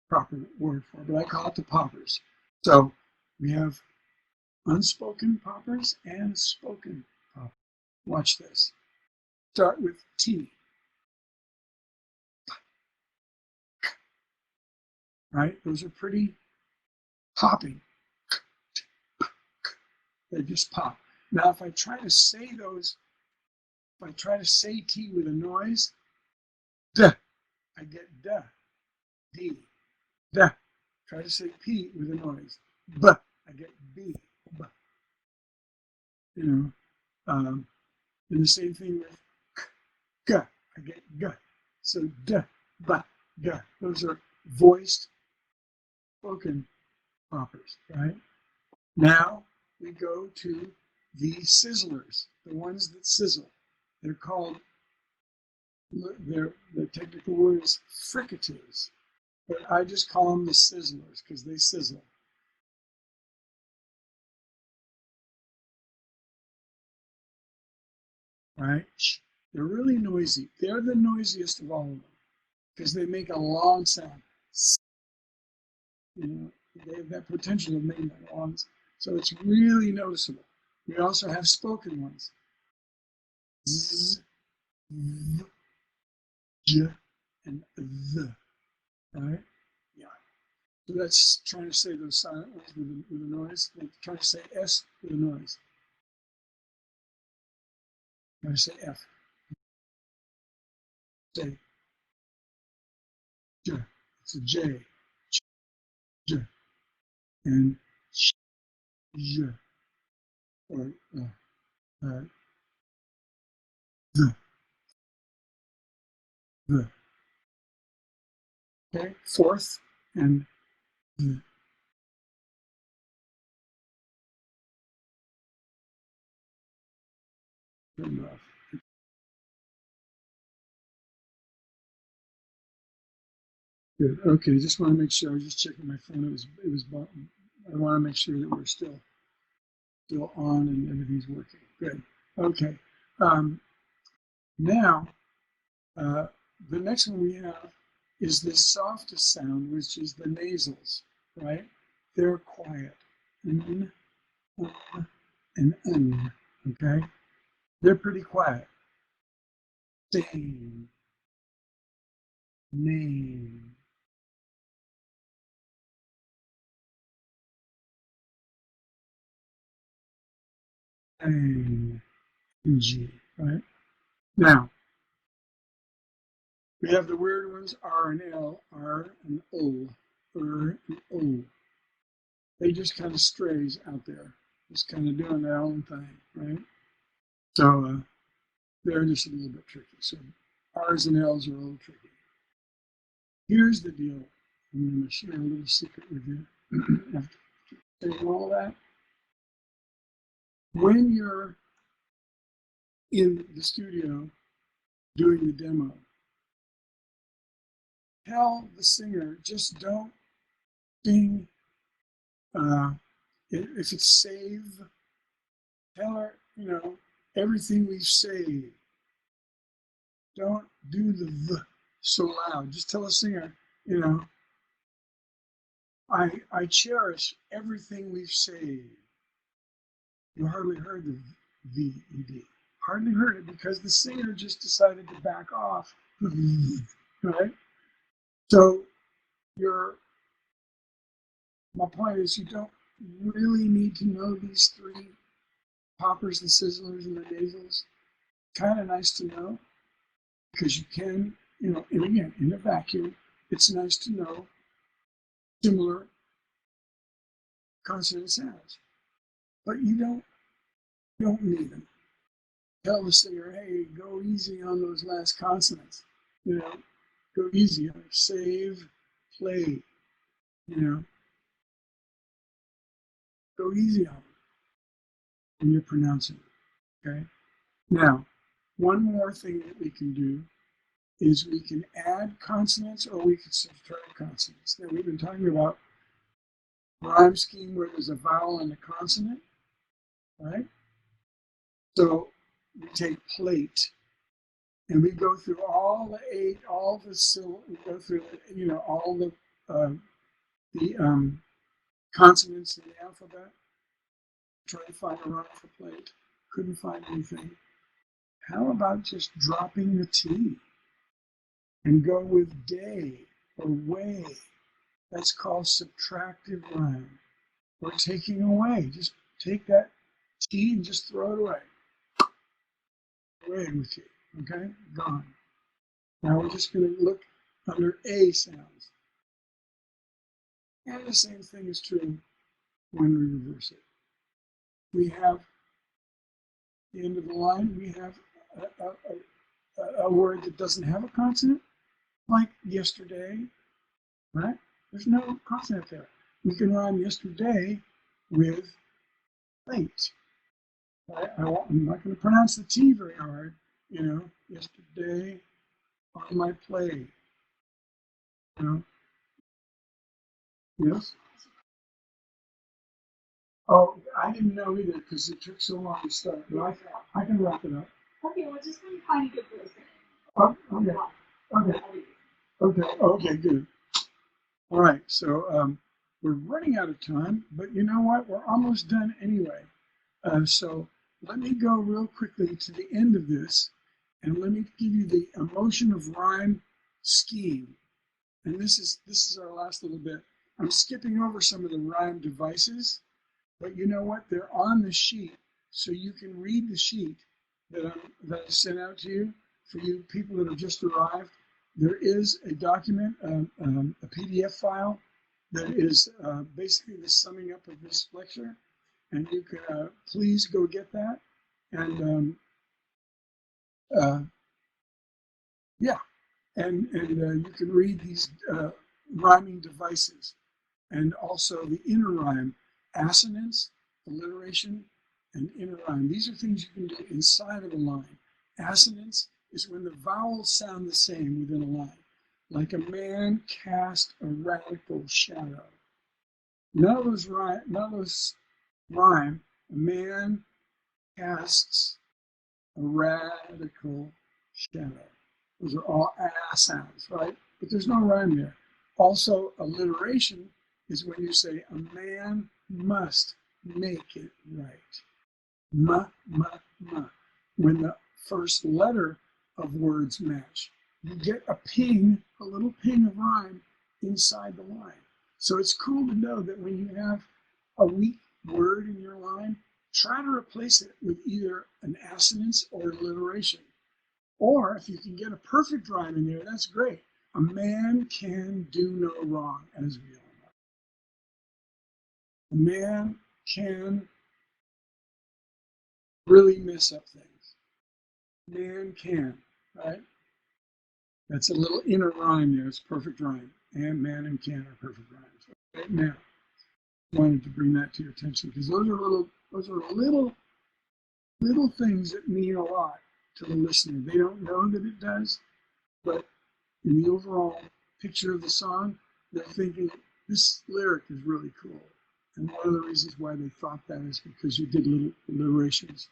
proper word for it, but I call it the poppers. So we have unspoken poppers and spoken poppers. Watch this. Start with T. right? Those are pretty popping. They just pop. Now, if I try to say those, if I try to say T with a noise, duh, I get duh, D, duh. Try to say P with a noise, B, I get B, B. You know, and the same thing with G, I get G. So duh, B, G. Those are voiced, spoken poppers, right? Now we go to the sizzlers, the ones that sizzle. They're called, the technical word is fricatives, but I just call them the sizzlers because they sizzle. Right? They're really noisy. They're the noisiest of all of them because they make a long sound. You know, they have that potential of making that long, so it's really noticeable. We also have spoken ones. Z, v, j, and the. Right? Yeah. So that's trying to say those silent ones with a noise. Like trying to say S with a noise. Trying to say F. Say J. It's a J. J. And J. Or the. The. Okay. Fourth and the. Enough. Good. Okay. Just want to make sure. I was just checking my phone. It was. I want to make sure that we're still on and everything's working. Good. Okay. Now, the next one we have is the softest sound, which is the nasals, right? They're quiet. And okay? They're pretty quiet. Same, name, ang, G, right? Now, we have the weird ones, R and L, R and O, and O. They just kind of strays out there, just kind of doing their own thing, right? So they're just a little bit tricky. So R's and L's are a little tricky. Here's the deal. I'm going to share a little secret with you. After saying all that, when you're in the studio doing the demo, tell the singer, just don't sing. If it's save, tell her, everything we've saved. Don't do the V so loud. Just tell the singer, I cherish everything we've saved. You hardly heard the V-E-D. Hardly heard it because the singer just decided to back off. Right? So my point is you don't really need to know these three poppers, the sizzlers, and the nasals. Kind of nice to know because you can, and again, in a vacuum, it's nice to know similar consonant sounds. But you don't need them. Tell the singer, hey, go easy on those last consonants. Go easy on it. Save, play, go easy on them when you're pronouncing it. Okay? Now, one more thing that we can do is we can add consonants or we can subtract consonants. Now, we've been talking about rhyme scheme where there's a vowel and a consonant, right? So we take plate and we go through all the we go through, all the consonants in the alphabet. Try to find a rhyme for plate. Couldn't find anything. How about just dropping the T and go with day or way? That's called subtractive rhyme. Or taking away. Just take that T and just throw it away. Away with you. Okay? Gone. Now we're just going to look under A sounds. And the same thing is true when we reverse it. We have the end of the line, we have a word that doesn't have a consonant, like yesterday, right? There's no consonant there. We can rhyme yesterday with late. Right? I'm not going to pronounce the T very hard, you know, yesterday on my play, you know. Yes? Oh, I didn't know either because it took so long to start, but I can wrap it up. Okay, well, just when you find a good place. Oh, okay, good. All right, so we're running out of time, but you know what? We're almost done anyway. So let me go real quickly to the end of this, and let me give you the emotion of rhyme scheme. And this is our last little bit. I'm skipping over some of the rhyme devices, but you know what? They're on the sheet, so you can read the sheet that I sent out to you. For you people that have just arrived, there is a document, a PDF file that is basically the summing up of this lecture, and you can please go get that. And yeah, and you can read these rhyming devices, and also the inner rhyme, assonance, alliteration, and inner rhyme. These are things you can do inside of a line. Assonance is when the vowels sound the same within a line, like a man cast a radical shadow. None of those rhyme. A man casts a radical shadow. Those are all sounds, right? But there's no rhyme there. Also, alliteration is when you say a man must make it right. Ma, ma, ma. When the first letter of words match, you get a ping, a little ping of rhyme inside the line. So it's cool to know that when you have a weak word in your line, try to replace it with either an assonance or alliteration. Or if you can get a perfect rhyme in there, that's great. A man can do no wrong, as we all know. A man can really mess up things. Man can, right? That's a little inner rhyme there. It's perfect rhyme. And man and can are perfect rhymes. Okay, now, wanted to bring that to your attention because those are little things that mean a lot to the listener. They don't know that it does, but in the overall picture of the song, they're thinking this lyric is really cool. And one of the reasons why they thought that is because you did little alliterations,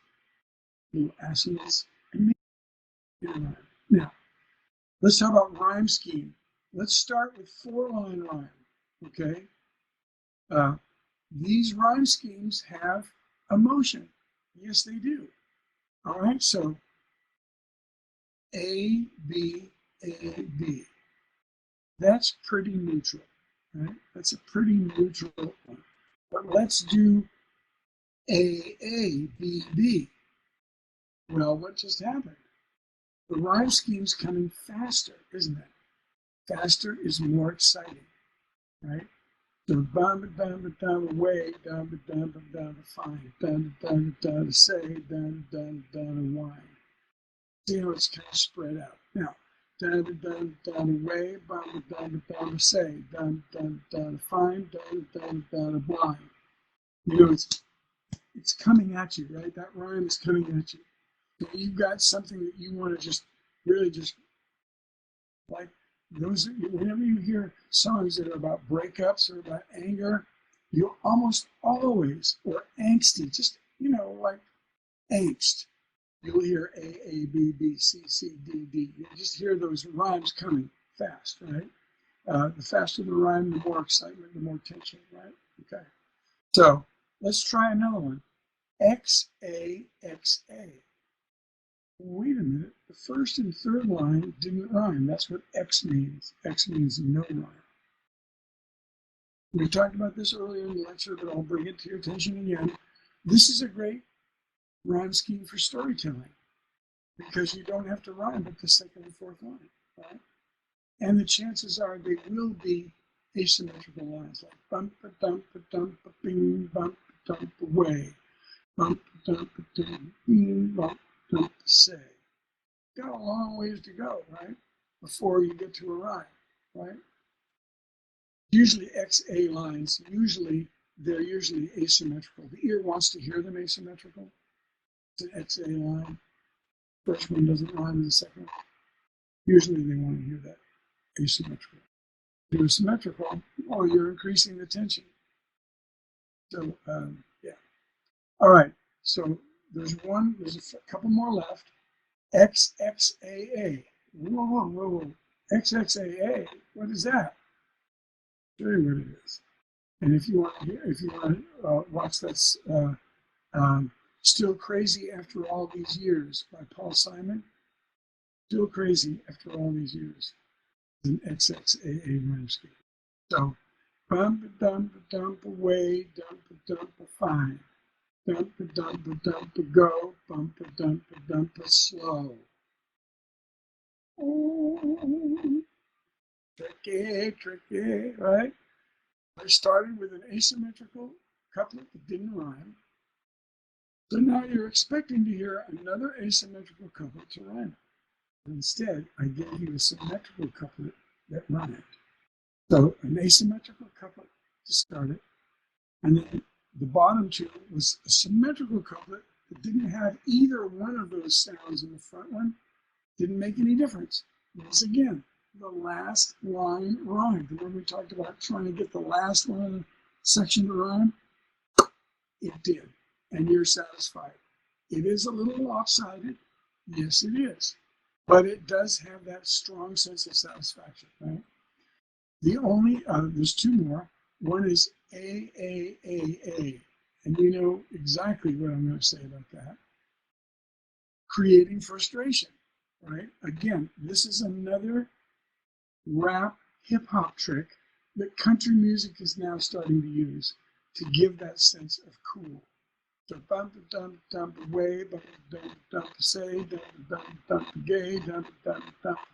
little assonance, and rhyme. Now, let's talk about rhyme scheme. Let's start with 4-line rhyme, okay? These rhyme schemes have emotion. Yes, they do. All right, so A, B, A, B. That's pretty neutral, right? That's a pretty neutral one. But let's do A, A, B, B. Well, what just happened? The rhyme scheme's coming faster, isn't it? Faster is more exciting, right? So bam, bam, bam, away, bam, bam, bam, fine, bam, bam, bam, say, bam, bam, bam, wine. See how it's kind of spread out. Now, down, down, down, away, down, down, down, say, down, down, down, fine, down, down, down, blind. You know, it's coming at you, right? That rhyme is coming at you. So you've got something that you want to just really just like those. Whenever you hear songs that are about breakups or about anger, you almost always or angsty, just like angst. You'll hear A, B, B, C, C, D, D. You just hear those rhymes coming fast, right? The faster the rhyme, the more excitement, the more tension, right? Okay. So let's try another one. X, A, X, A. Wait a minute. The first and third line didn't rhyme. That's what X means. X means no rhyme. We talked about this earlier in the lecture, but I'll bring it to your attention again. This is a great rhyme scheme for storytelling because you don't have to rhyme at the second and fourth line, right? And the chances are they will be asymmetrical lines, like bump a dump a dump a bing bump a dump away, bump a dump a dum bing bump a dump a say. Got a long ways to go, right? Before you get to a rhyme, right? Usually XA lines, they're usually asymmetrical. The ear wants to hear them asymmetrical. It's an XA line. First one doesn't rhyme in the second one. Usually they want to hear that asymmetrical. If you're symmetrical, oh, you're increasing the tension. So, yeah. All right, so there's a couple more left. XXAA. Whoa. XXAA, what is that? I'll show you what it is. And if you want to watch this, Still Crazy After All These Years by Paul Simon. Still Crazy After All These Years. An XXAA rhyme scheme. So, bump a dump away, dump a fine. Dump a go, bump a slow. Ooh, tricky, right? I started with an asymmetrical couplet that didn't rhyme. So now you're expecting to hear another asymmetrical couplet to rhyme. Instead, I gave you a symmetrical couplet that rhymed. So an asymmetrical couplet to start it, and then the bottom two was a symmetrical couplet that didn't have either one of those sounds in the front one. Didn't make any difference. Once again, the last line rhymed. Remember we talked about trying to get the last one of the section to rhyme? It did, and you're satisfied. It is a little lopsided. Yes, it is. But it does have that strong sense of satisfaction, right? The only, there's two more. One is AAAA, and you know exactly what I'm going to say about that. Creating frustration, right? Again, this is another rap hip-hop trick that country music is now starting to use to give that sense of cool. So bump away, bump say, dump gay, dump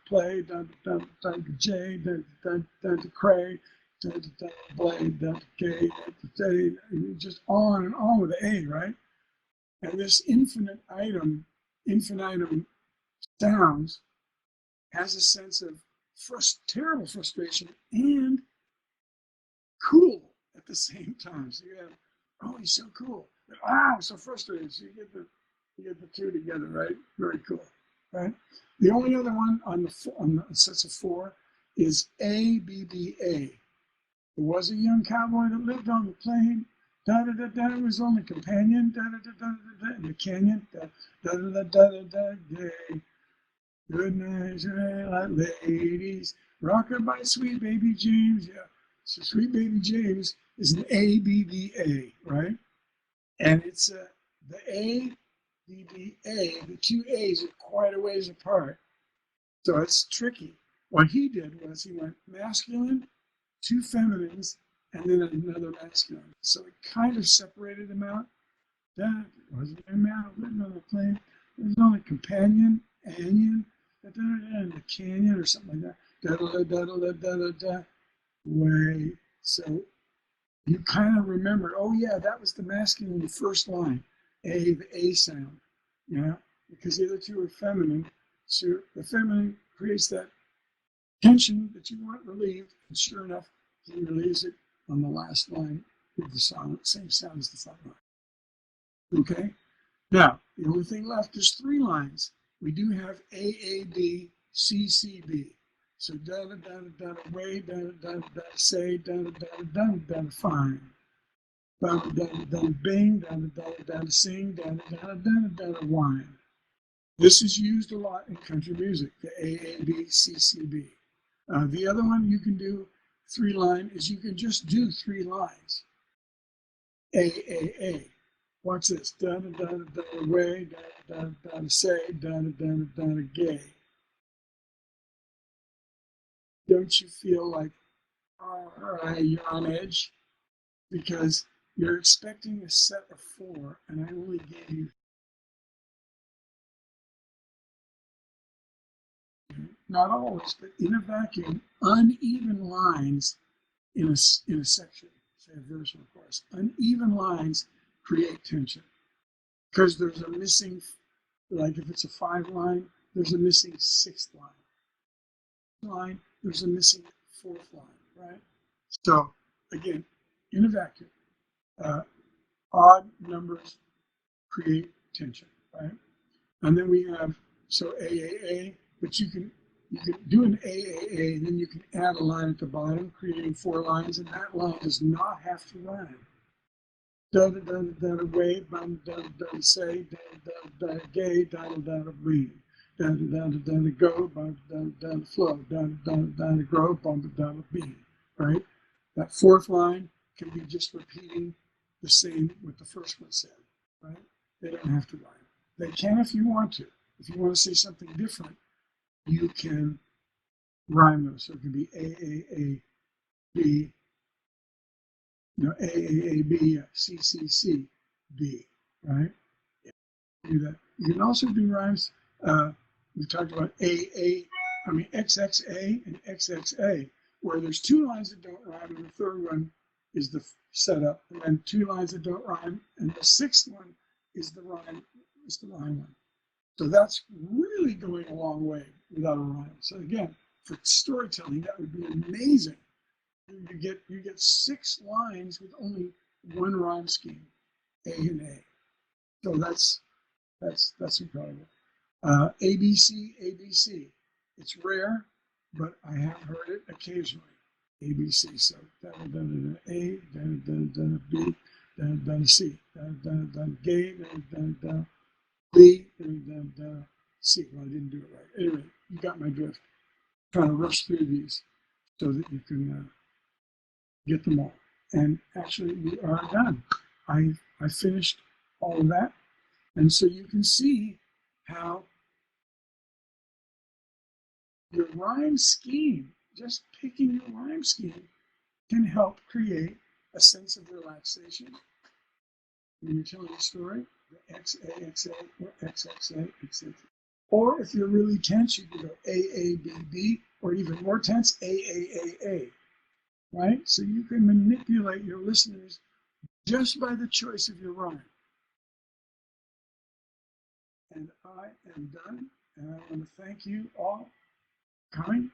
play, dump J, dump cray, dump play, dump gay, say, just on and on with the A, right? And this infinitum sounds has a sense of terrible frustration and cool at the same time. So you have, oh, he's so cool. I'm so frustrated. So you get the two together, right? Very cool, right? The only other one on the sets of four is ABBA. There was a young cowboy that lived on the plain. Da da da da was only companion. Da da da da da in the canyon. Da da da da da da day. Good night, ladies. Rocker by Sweet Baby James. Yeah. So Sweet Baby James is an ABBA, right? And it's the ABBA, the two A's are quite a ways apart. So it's tricky. What he did was he went masculine, two feminines, and then another masculine. So it kind of separated them out. That wasn't a man living on the plain. It was only companion, anion, and the canyon or something like that. Way. So you kind of remember, oh yeah, that was the masculine in the first line, the A sound, yeah, because the other two are feminine. So the feminine creates that tension that you want relieved, and sure enough, he relieves it on the last line with the same sound as the front line. Okay, now the only thing left is three lines. We do have AAB, CCB. So da da da da da way, da da da say, da da da da da fine. Da da da bing, da da da sing, da da da wine. This is used a lot in country music, the AAB, CCB. The other one you can do three line is you can just do three lines. AAA. Watch this. Da da da da way, da da da say, da da da gay. Don't you feel like all right, you're on edge because you're expecting a set of 4, and I only gave you, not always, but in a vacuum, uneven lines in a section, say a verse or a chorus. Uneven lines create tension because there's a missing, like if it's a 5-line, there's a missing 6th line, there's a missing 4th line, right? So again, in a vacuum, odd numbers create tension, right? And then we have, so AAA, but you can do an AAA, and then you can add a line at the bottom, creating 4 lines, and that line does not have to rhyme. Da da da da da wave, bum da da say, da da da gay, da da da breathe, da da da da go, bum da da flow, da da da grow, bum da da be, right? That 4th line can be just repeating the same what the first one said, right? They don't have to rhyme. They can if you want to. If you want to say something different, you can rhyme those. So it can be AAAB, AAAB, CCCB, right? Do that. You can also do rhymes. We talked about XXA and XXA, where there's 2 lines that don't rhyme, and the 3rd one is the setup, and then 2 lines that don't rhyme, and the 6th one is the rhyme one. So that's really going a long way without a rhyme. So again, for storytelling, that would be amazing. You get 6 lines with only 1 rhyme scheme, A and A. So that's incredible. ABC, ABC. It's rare, but I have heard it occasionally. ABC. So da da da da A, da da da B, da da C, da da da gay, da da da B, da da da C. Well, I didn't do it right. Anyway, you got my drift. I'm trying to rush through these so that you can get them all. And actually, we are done. I finished all of that, and so you can see how your rhyme scheme, just picking your rhyme scheme, can help create a sense of relaxation when you're telling a story, the XAXA or XXA, etc. Or if you're really tense, you can go AABB, or even more tense, AAAA, right? So you can manipulate your listeners just by the choice of your rhyme. And I am done, and I want to thank you all for coming.